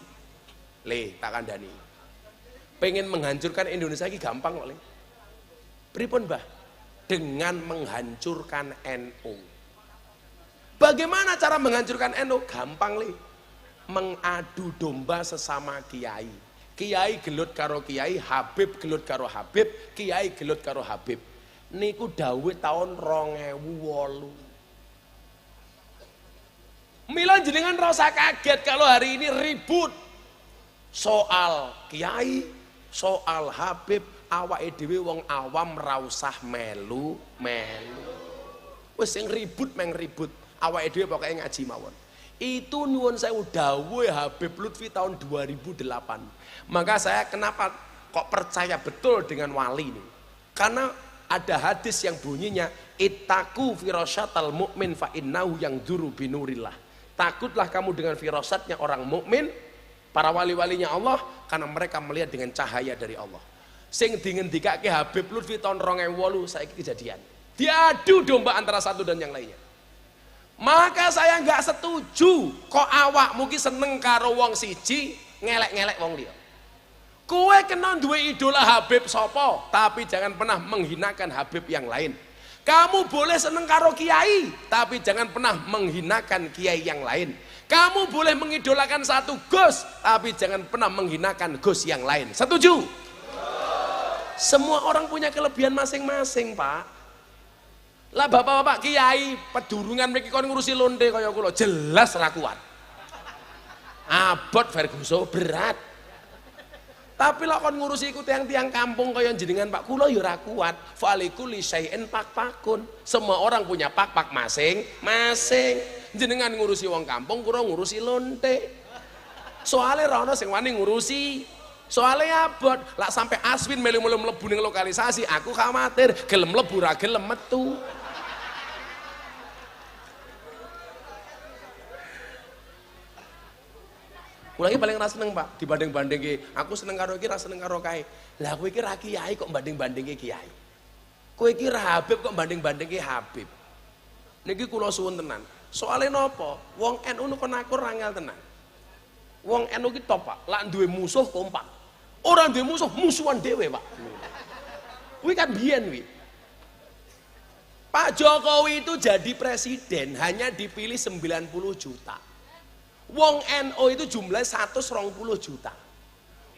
Le, tak kandani. pengen menghancurkan Indonesia ini gampang kok. Pripun Mbah? Dengan menghancurkan NU. Bagaimana cara menghancurkan NU? Gampang li. Mengadu domba sesama kiai. Kiai gelut karo kiai, Habib gelut karo Habib, kiai gelut karo Habib. Niku dawuh tahun 2008. Mila jenengan rasa kaget kalau hari ini ribut soal kiai, soal Habib, awake dhewe wong awam ra usah melu-melu. Wis sing ribut meng ribut, awake dhewe pokoke ngaji mawon. Itu nyuwun sewu dawuh Habib Lutfi tahun 2008. Maka saya kenapa kok percaya betul dengan wali ini? Karena ada hadis yang bunyinya ittaqu firasyatal mu'min fa innahu yang duru binurillah. Takutlah kamu dengan firasatnya orang mukmin, para wali-walinya Allah, karena mereka melihat dengan cahaya dari Allah. Sing dingendikake Habib Lutfi tahun 2008 saiki kejadian. Diadu domba antara satu dan yang lainnya. Maka saya nggak setuju kok awak mungkin seneng karo wong siji ngelek-ngelek wong liya. Kowe kena duwe idola Habib sopo, tapi jangan pernah menghinakan Habib yang lain. Kamu boleh seneng karo kiai, tapi jangan pernah menghinakan kiai yang lain. Kamu boleh mengidolakan satu Gus, tapi jangan pernah menghinakan Gus yang lain. Setuju? Semua orang punya kelebihan masing-masing, Pak. Lah bapak-bapak kiai pedurungan mriki kon ngurusi lonte kaya kula, jelas ra kuat. Abot Ferguson berat. Tapi lah kon ngurusi iku tiang-tiang kampung kaya jenengan Pak kula ya ora kuat. Falikuli syai'in pak-pakun. Semua orang punya pak-pak masing-masing. Jenengan ngurusi wong kampung, kula ngurusi lonte. Soale ra ono sing wani ngurusi. Soale abot. Lah sampai Aswin melu-melu mlebu ning lokalisasi, aku khawatir gelem mlebu ra gelem metu. Kula iki paling ra seneng Pak, dibanding-bandingke. Aku seneng karo iki, ra seneng karo kae. Lah kowe iki ra kiai kok banding-bandingke kiai. Kowe iki ra Habib kok banding-bandingke Habib. Niki kula suwun tenan. Soale napa? Wong NU kon aku ra ngel tenan. Wong NU ki top Pak, lak duwe musuh kompak. Ora duwe musuh, musuhan dhewe Pak. Kuwi kan biyen kuwi. Pak Jokowi itu jadi presiden hanya dipilih 90 juta. Wong NU itu jumlah 120 juta.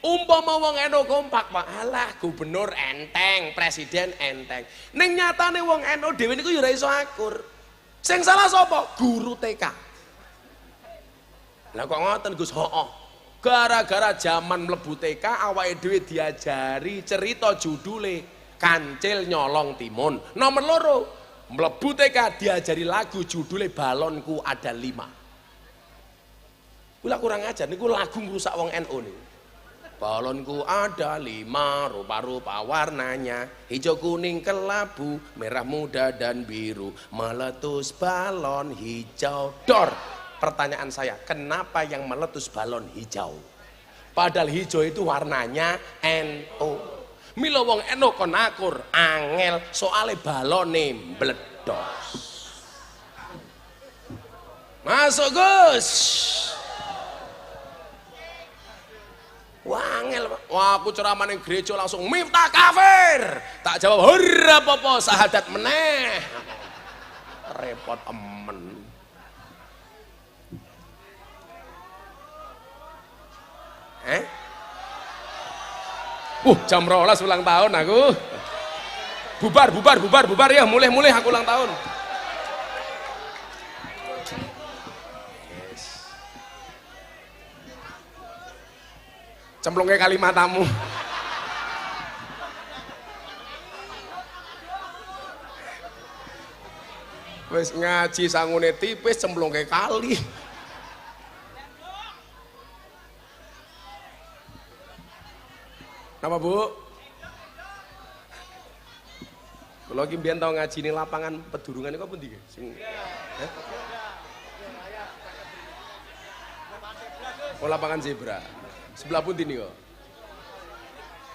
Umpama wong NU kompak Pak, alah gubernur enteng, presiden enteng. Ning nyatane wong NU dhewe niku ya ora iso akur. Sing salah sapa? Guru TK. Lah kok ngoten Gus? Hooh. Gara-gara zaman mlebu TK awake dhewe diajari cerita judule Kancil Nyolong Timun. Nomor loro, mlebu TK diajari lagu judule Balonku Ada 5. Kula kurang ajar niku lagu ngrusak wong NU niku. Balonku ada 5, rupa-rupa warnanya, hijau, kuning, kelabu, merah muda dan biru, meletus balon hijau dor. Pertanyaan saya, kenapa yang meletus balon hijau? Padahal hijau itu warnanya NU. Mila wong NU kon akur angel soale balone mbledos. Masuk Gus. Wangel, wah aku ceramah ning gereja langsung miftah kafir. Tak jawab ora apa-apa, syahadat meneh. Repot emen. Jam 12 ulang tahun aku. Bubar ya, mulai aku ulang tahun. Cemplungnya kalimatmu. Wis ngaji sangune tipis cemplungnya kali. Napa Bu? Kalau lagi mbiyen tau ngaji ning lapangan pedurungan iku apa pundi nggih? Sing Oh, lapangan zebra. Sebelah pun ini kok.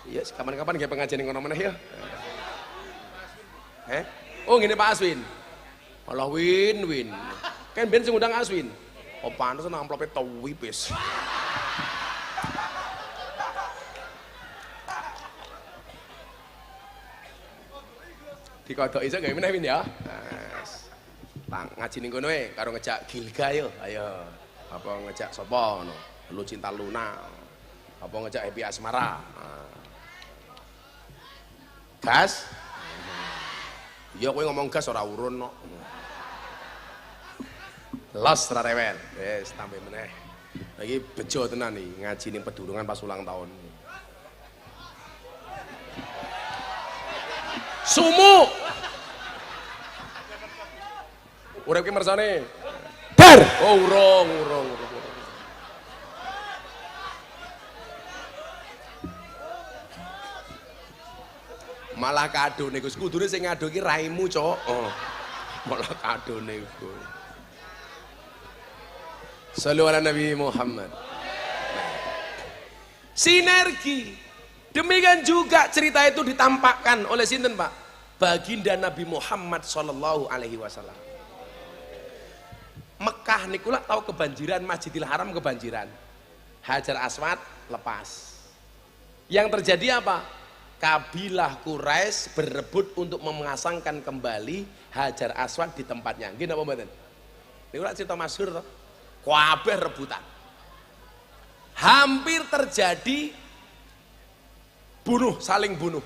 Iya, kapan-kapan kayak pengajian yang mana ya? Oh, gini Pak Aswin. Malah win. Kan ben sing ngundang Aswin. Oh, pantes nang amplopnya tau wipis. Dikodok iso gawe meneh Min ya. Tang ngaji ning kono karo ngejak Gilga yo. Ayo. Apa ngejak sapa ngono? Lu Cinta Luna. Apa ngejak Happy Asmara. Gas. Ya kowe ngomong gas ora urun kok. Los ra rewel. Wis tambah meneh. Lagi bejo tenan nih ngaji ning Pedurungan pas ulang tahun. Sumu. Urip ki mersane. Bar. Oh urung. Malah kadone Gus kudune sing ngado ki raimu, Cok. Oh. Malah kadone iku. Shallu ala Nabi Muhammad. Sinergi. Demikian juga cerita itu ditampakkan oleh sinten, Pak? Baginda Nabi Muhammad sallallahu alaihi wasallam. Mekah niku lak tahu kebanjiran, Masjidil Haram kebanjiran. Hajar Aswad lepas. Yang terjadi apa? Kabilah Quraisy berebut untuk memasangkan kembali Hajar Aswad di tempatnya. Nggih napa mboten? Niku lak cerita masyhur to. Kabeh rebutan. Hampir terjadi saling bunuh.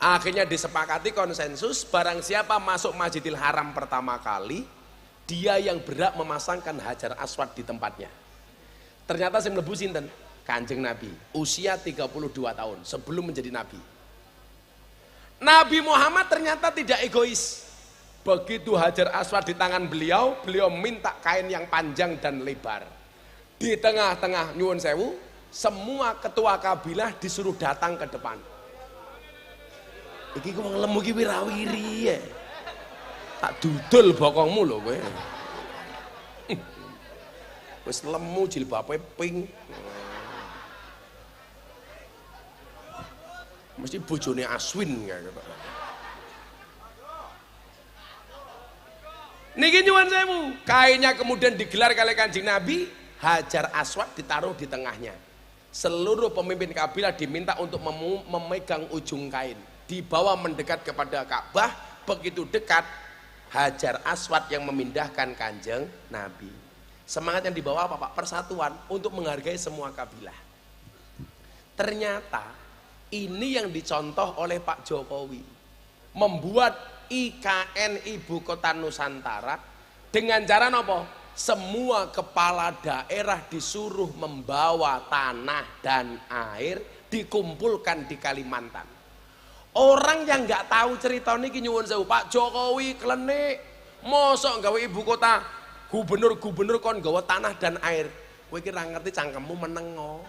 Akhirnya disepakati konsensus barang siapa masuk Masjidil Haram pertama kali, dia yang berhak memasangkan Hajar Aswad di tempatnya. Ternyata sing mlebu sinten? Kanjeng Nabi, usia 32 tahun sebelum menjadi Nabi. Nabi Muhammad ternyata tidak egois. Begitu Hajar Aswad di tangan beliau, beliau minta kain yang panjang dan lebar. Di tengah-tengah nyuwun sewu, semua ketua kabilah disuruh datang ke depan. Iki ku lemu ki wirawiri ya. Tak dudul bokongmu lho kowe. Wis lemu jilbabe pink. Mesti bojone Aswin kayak gitu. Niki nyuwun sewu, kainnya kemudian digelar kali Kanjeng Nabi, Hajar Aswad ditaruh di tengahnya. Seluruh pemimpin kabilah diminta untuk memegang ujung kain, dibawa mendekat kepada Ka'bah. Begitu dekat, Hajar Aswad yang memindahkan Kanjeng Nabi. Semangat yang dibawa apa Pak? Persatuan untuk menghargai semua kabilah. Ternyata ini yang dicontoh oleh Pak Jokowi, membuat IKN Ibu Kota Nusantara dengan cara apa? Semua kepala daerah disuruh membawa tanah dan air dikumpulkan di Kalimantan. Orang yang nggak tahu cerita niki nyuwun sewu, Pak Jokowi klenik, mosok gawe ibu kota, gubernur kon gawa tanah dan air. Kowe iki ra ngerti cangkemmu menengo.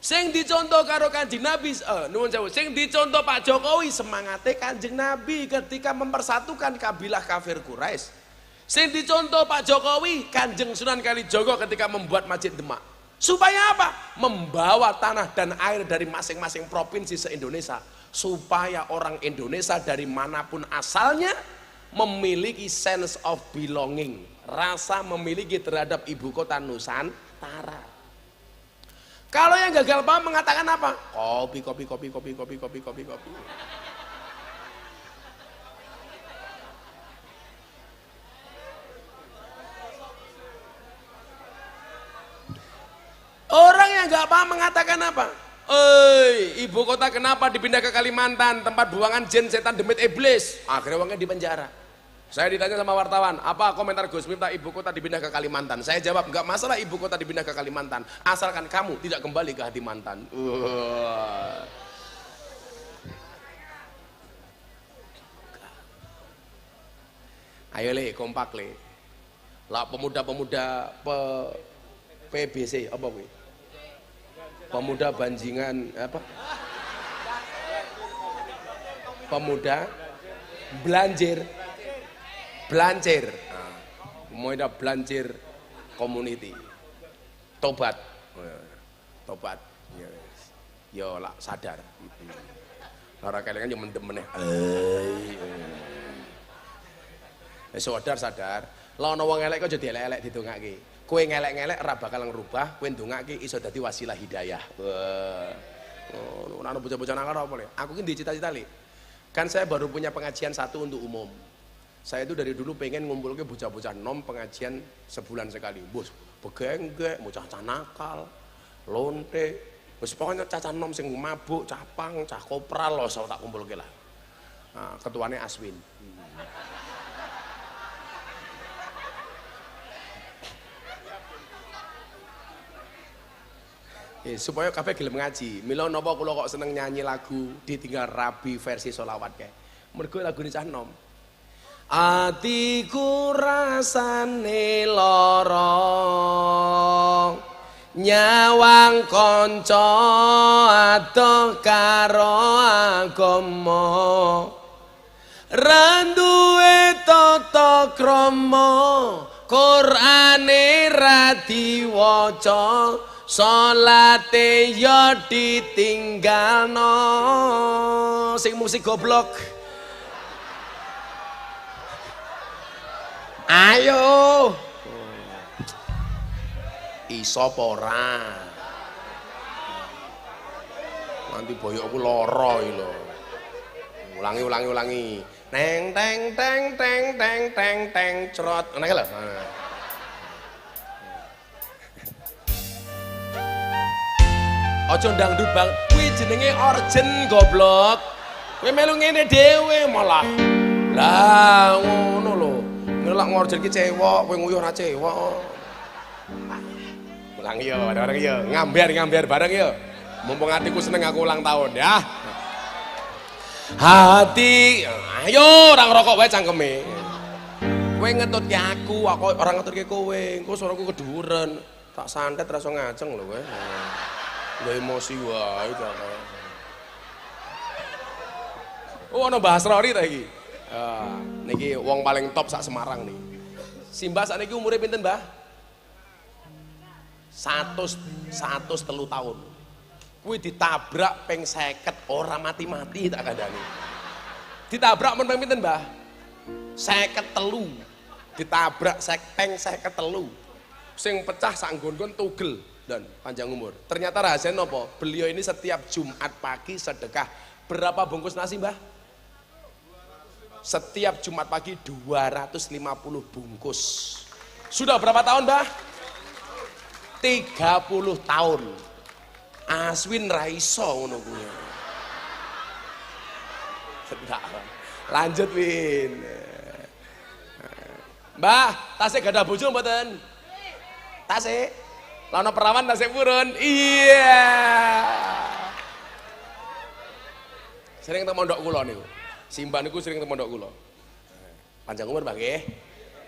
Sing dicontoh karo Kanjeng Nabi, nuwun sewu, sing dicontoh Pak Jokowi semangate Kanjeng Nabi ketika mempersatukan kabilah kafir Quraisy. Sing dicontoh Pak Jokowi Kanjeng Sunan Kalijaga ketika membuat Masjid Demak. Supaya apa? Membawa tanah dan air dari masing-masing provinsi se-Indonesia, supaya orang Indonesia dari manapun asalnya memiliki sense of belonging, rasa memiliki terhadap ibu kota Nusantara. Kalau yang gagal paham mengatakan apa? Kopi. Orang yang nggak paham mengatakan apa? Ibu kota kenapa dipindah ke Kalimantan, tempat buangan jin, setan, demit, iblis? Akhirnya uangnya di penjara. Saya ditanya sama wartawan, apa komentar Gus Miftah ibu kota dipindah ke Kalimantan? Saya jawab, nggak masalah ibu kota dipindah ke Kalimantan, asalkan kamu tidak kembali ke hati mantan. Ayo le, kompak le. Lah pemuda-pemuda PBC apa gue? Pemuda Banjingan apa? Pemuda Blancir, Pemuda Blancir Community, tobat, yo lah sadar. Orang kalian kan cuma demen sadar. Lah ono wong elek kok jadi elek-elek didongake. Kowe ngelek-ngelek ora bakal ngrubah, kowe ndongake iso dadi wasilah hidayah. Wah. Ono bocah-bocah nang apa le? Aku ki ndek cita-cita le. Kan saya baru punya pengajian satu untuk umum. Saya itu dari dulu pengen ngumpul ke bocah-bocah nom pengajian sebulan sekali. Bos, begenggek, mau caca nakal, lonte, bos pokoknya caca nom sing mabuk, capang, cah kopral loh, saya tak kumpul ke lah. Nah, ketuanya Aswin. Supaya kabeh gelem ngaji. Mila napa kula kok seneng nyanyi lagu Ditinggal Rabi versi sholawat kae. Mergo lagune cah nom. Atiku rasane lara nyawang kanca adoh karo agama randuwe tata krama Qur'ane ra diwaca salate ya ditinggalno sing musik goblok. Ayo iso apa ora nanti boyokku lara iki lho ulangi neng teng teng teng teng teng teng crot ngene lho aja ndangdut bang kuwi jenenge orjen goblok kowe melu ngene dhewe malah lah ngono lho ngelak ngorjen ki cewek, kowe nguyuh ra cewek. Ulang yo, bareng yo, ngamber bareng yo. Mumpung hatiku seneng aku ulang tahun ya. Hati, ayo ora ngerokok wae cangkeme. Kowe ngetutke aku ora ngetutke kowe. Engko suaraku keduren. Tak santet ra iso ngajeng lho kowe. Lho emosi wae ta. Oh ono bahas Rory ta iki. Niki wong paling top sak Semarang nih. Si Mbah sakniki umure pinten, Mbah? 103 tahun. Kuwi ditabrak ping 50 ora mati-mati tak kandhani. Ditabrak men ping pinten, Mbah? 53. Ditabrak ping 53. Sing pecah sak nggon-nggon tugel dan panjang umur. Ternyata rahasianya apa? Beliau ini setiap Jumat pagi sedekah berapa bungkus nasi, Mbah? Setiap Jumat pagi 250 bungkus. Sudah berapa tahun, Mbah? 30 tahun. Aswin raiso ngono kuwi. Lanjut Win. Mbah, tasik gadah bojo mboten? Tasik. Lono perawan tasik purun. Iya. Sering teng mondok kula niku. Simbah niku sering teng mondok kula. Panjang umur Mbah nggih.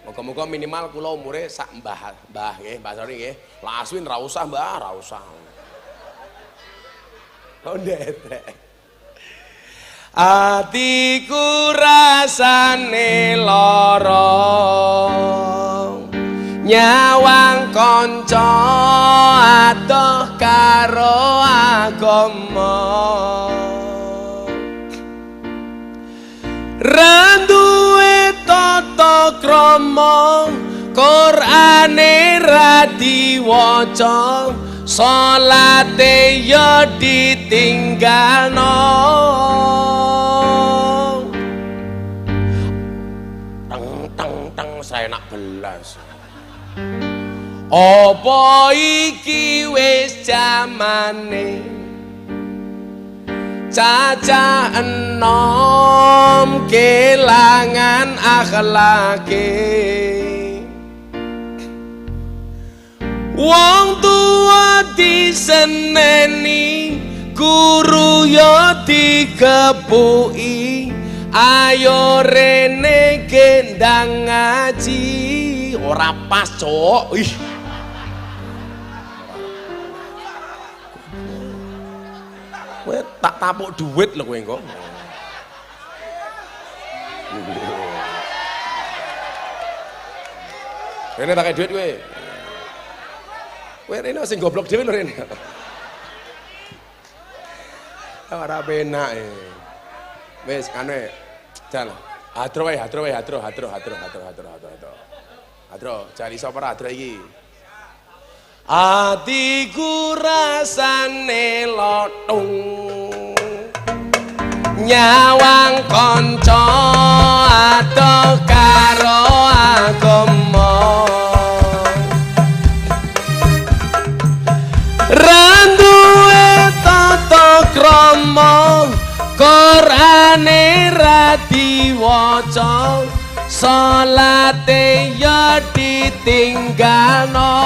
Moga-moga minimal kula umure sak Mbah nggih, Mbah Sori nggih. Lah Aswin ra usah Mbah, ra usah. Ndek. Atiku rasane lara nyawang kanca adoh karo agama randuwe tata krama Qur'ane ra diwaca salate ya ditinggalno teng saya nak belas apa iki wis jamane cacah enom kelangan akhlake wong tua diseneni guru yo dikepuki ayo rene gendang ngaji ora pas cok ih kowe tak tapuk duit lho kowe engko rene tak duit kowe kowe rene sing goblok dhewe lho rene ora penak wis kane jal hadro jali sapa hadro iki atiku rasane lotung nyawang konco atau karo agama randuwe tata krama Qur'ane ra diwaca salate ya ditinggalno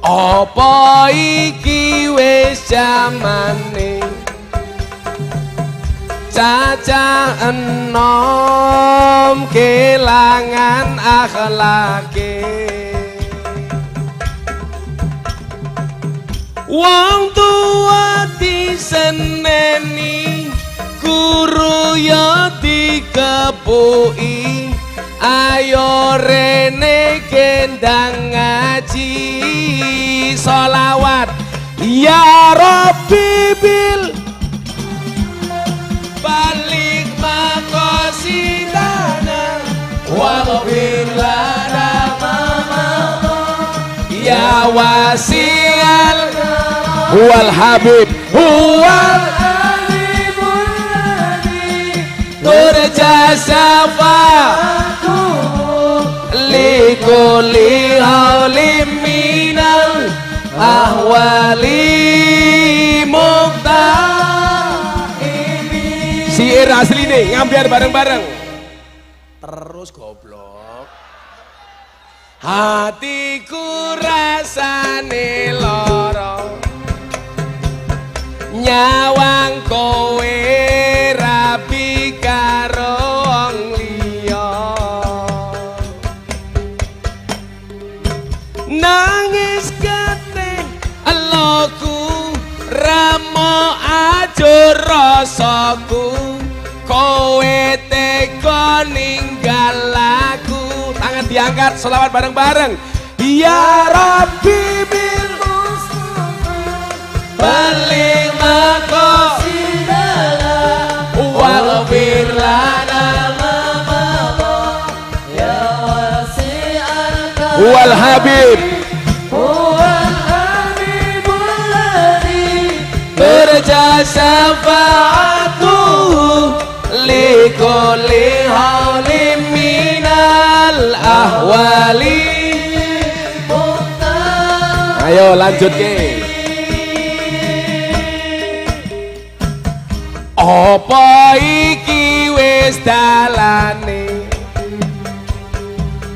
apa iki wis jamane cacah enom kelangan akhlake wong tua diseneni guru ya dikepuki ayo rene gendang ngaji sholawat ya Rabbi bil balik maqasidana waghfir lana ya wasi'al huwal habib huwal habibul ladzi turja syafa'atuhu likulli haulim minal ahwali muqta'imi. Syair asli nih, ngambiar bareng-bareng. Terus goblok. Hatiku rasane loro, nyawang kowe rabi karo wong liya, nangis getih eloku ramo ajur rasaku kowe tega ninggal aku. Tangan diangkat, sholawat bareng-bareng. Ya Rabbi bil Mustafa balik maqasidana waghfir lana ma madha ya wasi'al karam wal habib huwal habibul ladzi turja syafa'atuhu likulli haulim minal ahwali. Ayo lanjut ke. Apa iki wis dalane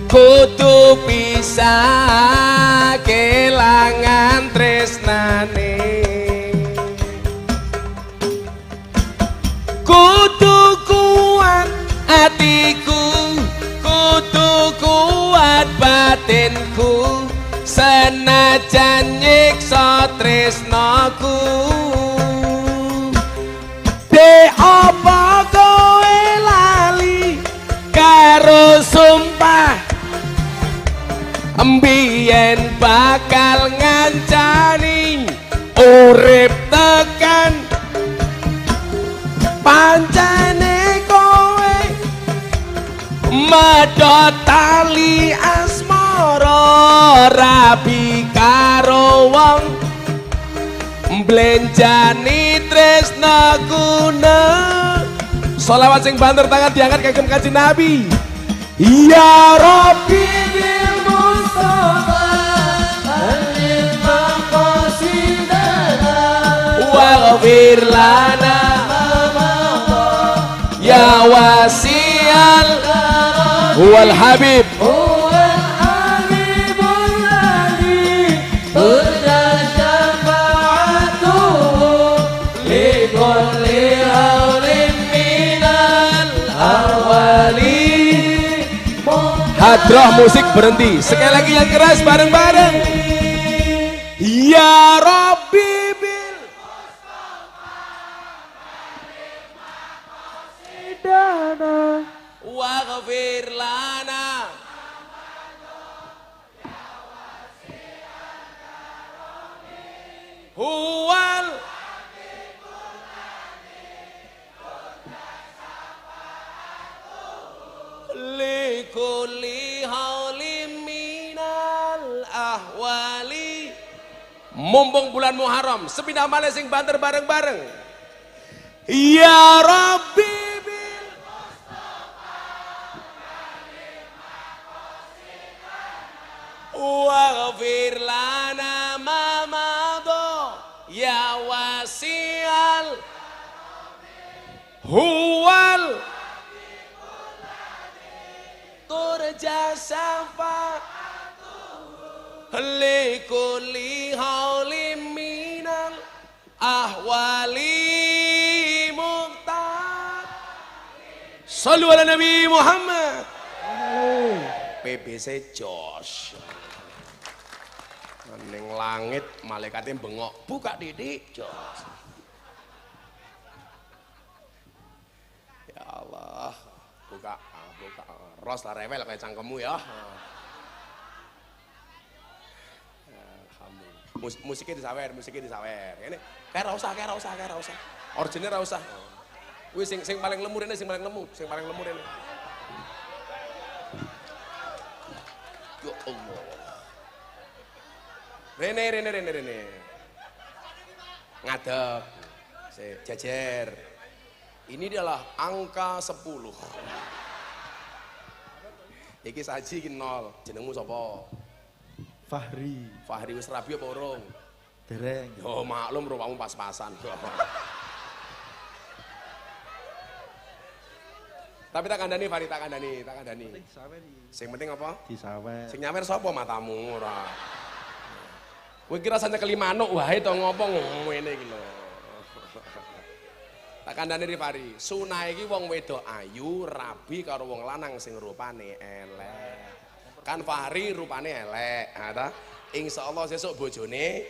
kudu pisah kelangan tresnane kudu kuat atiku kudu kuat batinku senajan nyiksa tresnaku. De apa kowe lali karo sumpah mbiyen bakal ngancani urip tekan pancene kowe medhot tali asmara rabi karo wong mblenjani tresnaku ne. Sholawat sing banter tangan diangkat kagem Kanjeng Nabi. Ya Rabbi bil Mustafa balik maqasidana waghfir lana ya wasi'al huwal habib huwal habibul ladzi turja syafa'atuhu likulli haulim minal ahwali. Hadroh musik berhenti. Sekali lagi yang keras bareng-bareng. Ya Rabbi bil Mustafa waghfir lana huwal likulli haulim minal ahwali mumpung bulan Muharram sepindah malih sing banter bareng-bareng. Ya Rabbi bil waghfir lana ma madha ya wasi'al huwal turja syafa'atuhu likulli haulim minal ahwali muqtad. Sallu ala Nabi Muhammad. PBC Jos ning langit malaikatnya bengok, buka didik Jos. Ya Allah, buka ros lah rewel kayak cangkemmu ya. Alhamdulillah. Musiknya disawer. Ini kayak ra usah. Original ra usah. Wis sing paling lemu rene, sing paling lemu rene. Ya Allah. Rene. Ngadeg. Jajar. Ini adalah angka 10. Iki saji iki 0. Jenengmu sapa? Fahri. Fahri wis rabi apa urung? Dereng. Yo maklum rupamu pas-pasan. Tapi tak kandani Fahri, tak kandani. Sing penting apa? Disawer. Sing nyawer sapa matamu ora. Kowe kira sane kelimanuk wae to ngopo ngene iki lho. Tak kandhani Fahri, sunah iki wong wedok ayu rabi karo wong lanang sing rupane elek. Kan Fahri rupane elek, ha ta? Insyaallah sesuk bojone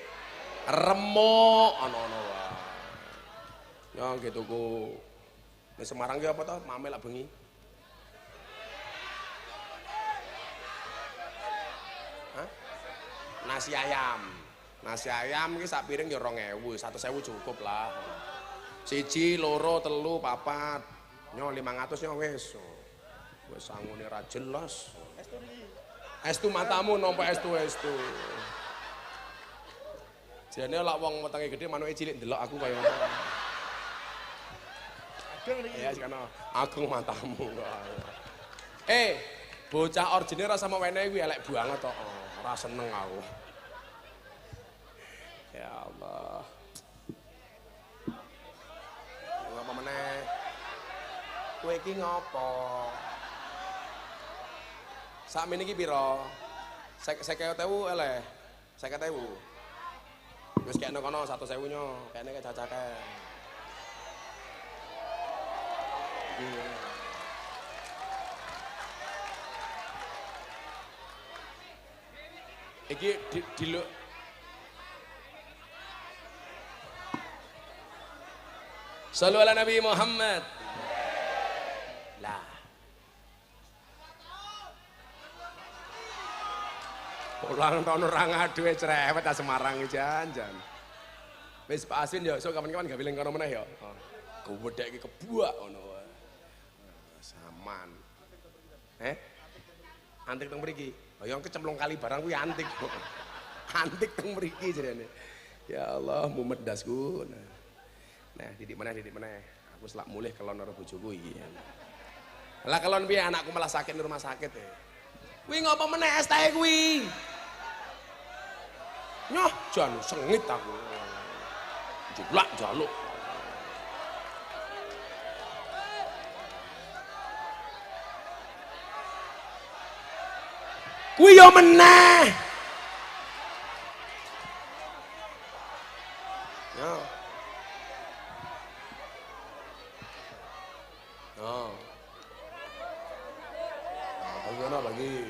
remuk ana-ana wae. Ya nggih tuku. Nek Semarang ki apa to? Mame lak bengi. Hah? Nasi ayam ki sak piring ya 2000, 100.000 cukup lah. 1, 2, 3, 4, nyo 500 nyo wis sangune ra jelas. Estu matamu nampa estu. Jane lak wong wetenge gedhe manuke cilik ndelok aku kaya ngono. Ya sekono agung matamu. Bocah orjine ra sama wene kuwi elek banget kok. Ora seneng aku. Ya Allah. Apa meneh? Kowe iki ngopo? Sakmene iki pira? 50.000 eleh. 50.000. Wis kene kono 100.000 nyo, kene cacake. Iki diluk Sallu ala Nabi Muhammad. Lah. Ulang tahun orang ngadu cerewet ta Semarang iki jan. Wis Pak Aswin ya, sok kapan-kapan gak bilang karo meneh ya. Gowedhek iki kebuak ngono wae. Saman. Antik teng mriki. Ya kecemplung kali barang kuwi antik. Antik teng mriki jarene. Ya Allah, mumet dasku. Nah, didik meneh. Aku selak mulih kelon karo bojoku iki. Lah kelon piye anakku malah sakit di rumah sakit e. Kuwi ngopo meneh es teh kuwi? Nyoh, jan sengit aku. Julak jaluk. Kuwi yo meneh. Yo. Bagi.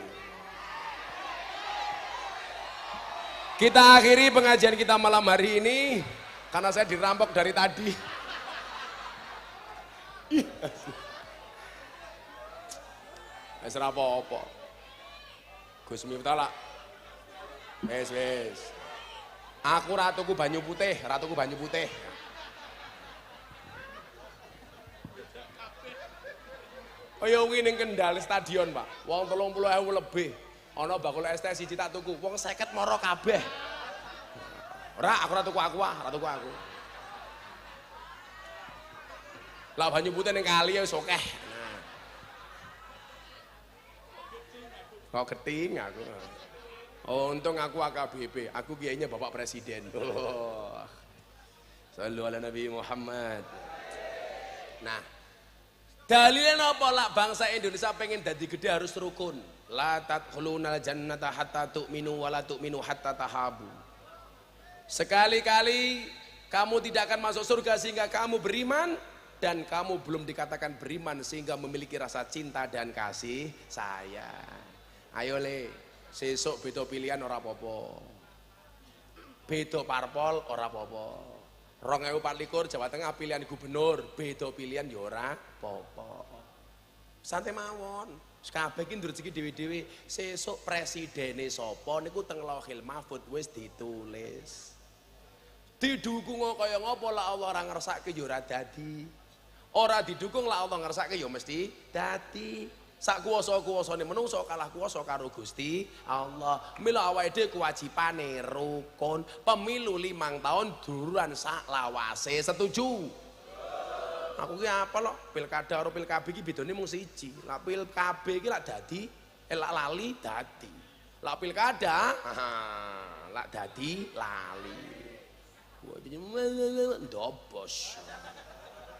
Kita akhiri pengajian kita malam hari ini karena saya dirampok dari tadi. Wis ora apa-apa. Gus Miftah lah. Wis. Aku ratuku banyu putih. Kaya wingi ning Kendal stadion, Pak. Wong 30.000 lebih. Ana bakul es teh siji tak tuku. Wong 50 mara kabeh. Ora, aku ora tuku aku. Lah banyu putih ning kali ya wis akeh. Kok keting aku. Oh, untung aku AKBP, aku kiainya Bapak Presiden. Oh. Shallu ala Nabi Muhammad. Nah, dalilnya apa lah bangsa Indonesia pengen dadi gede harus rukun. La tadkhulunal jannata hatta tu'minu wa la tu'minu hatta tahabu. Sekali-kali kamu tidak akan masuk surga sehingga kamu beriman, dan kamu belum dikatakan beriman sehingga memiliki rasa cinta dan kasih sayang. Ayo le, sesuk beda pilihan ora apa-apa. Beda parpol ora apa-apa. 2024 Jawa Tengah pilihan gubernur, beda pilihan ya ora apa-apa. Santai mawon. Kabeh iki ndur rezeki dhewe-dhewe. Sesuk presidene sapa niku teng Lauhil Mahfuz wis ditulis. Didukung kaya ngapa lah Allah ora ngersake ya ora dadi. Ora didukung lah Allah ngersake ya mesti dadi. Sak kuwasa-kuwasane menungso kalah kuwasa karo Gusti Allah. Mila awake dhewe kewajibane rukun. Pemilu 5 tahun duruan sak lawase. Setuju? Aku ki apa lho, pilkada karo pilkab iki bedane mung siji. Lah pilkab iki lak dadi, lak lali dadi. Lah pilkada, lak dadi lali. Ndobos.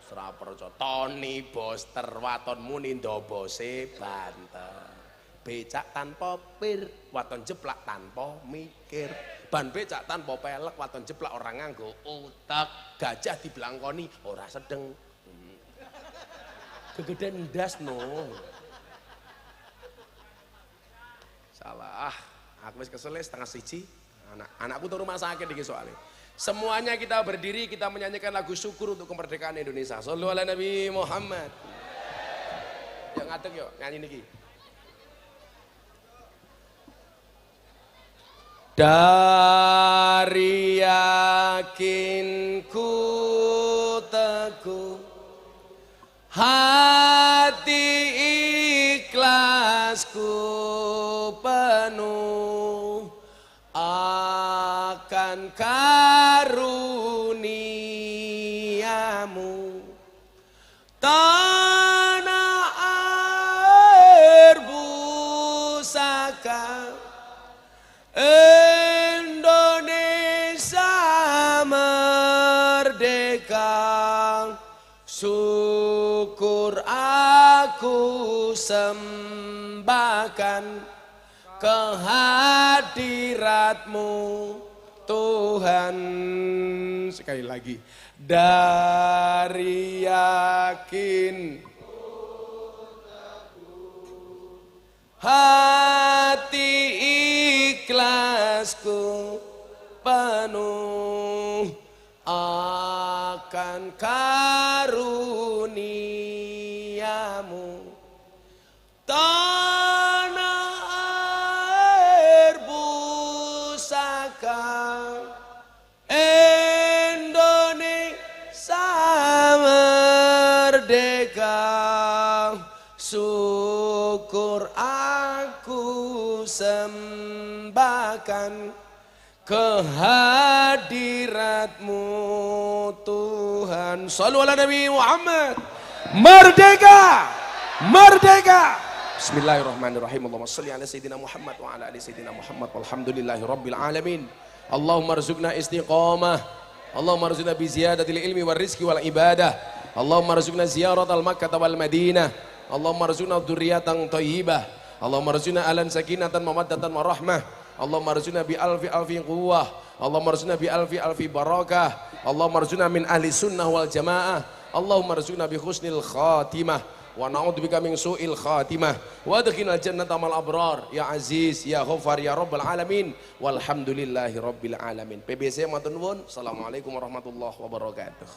Ora percaya Tony Boster waton muni ndobose banter. Becak tanpa pir, waton jeplak tanpa mikir. Ban becak tanpa pelek, waton jeplak orang nganggo utek. Gajah diblangkoni ora sedeng. Kegedean ndas no. Salah. Aku wis kesel setengah siji. Anakku tuh rumah sakit iki soalnya. Semuanya kita berdiri, kita menyanyikan lagu syukur untuk kemerdekaan Indonesia. Shallu ala Nabi Muhammad. Yang ngadeg yo nyanyi niki. Dari yakinku teguh, hati ikhlasku penuh akan karuniamu. Tanah air pusaka Indonesia merdeka, syukur aku sembahkan kehadiratmu Tuhan. Sekali lagi, dari yakin hati ikhlasku penuh akan karuniamu. Tanah air pusaka Indonesia merdeka, syukur aku sembahkan kehadiratmu Tuhan. Shallu ala Nabi Muhammad. Merdeka, merdeka. Bismillahirrahmanirrahim. Allahumma shalli ala sayyidina Muhammad wa ala ali sayyidina Muhammad walhamdulillahi rabbil alamin. Allahumma rzuqna istiqamah, Allahumma rzuqna bi ziyadatil ilmi wal rizqi wal ibadah, Allahumma rzuqna ziyaratal Makkah wal Madinah, Allahumma rzuqna dzurriyyatan thayyibah, Allahumma rzuqna alan sakinatan mawaddatan warahmah, Allahumma rzuqna bi alfi quwwah, Allahumma rzuqna bi alfi barakah, Allahumma rzuqna min ahli sunnah wal jamaah, Allahumma rzuqna bi husnil khatimah wa na'udzubika min su'il khatimah wa adkhilnal jannata mal abrar ya aziz ya ghaffar ya rabbal alamin walhamdulillahi rabbil alamin. PBC matur nuwun. Assalamualaikum warahmatullahi wabarakatuh.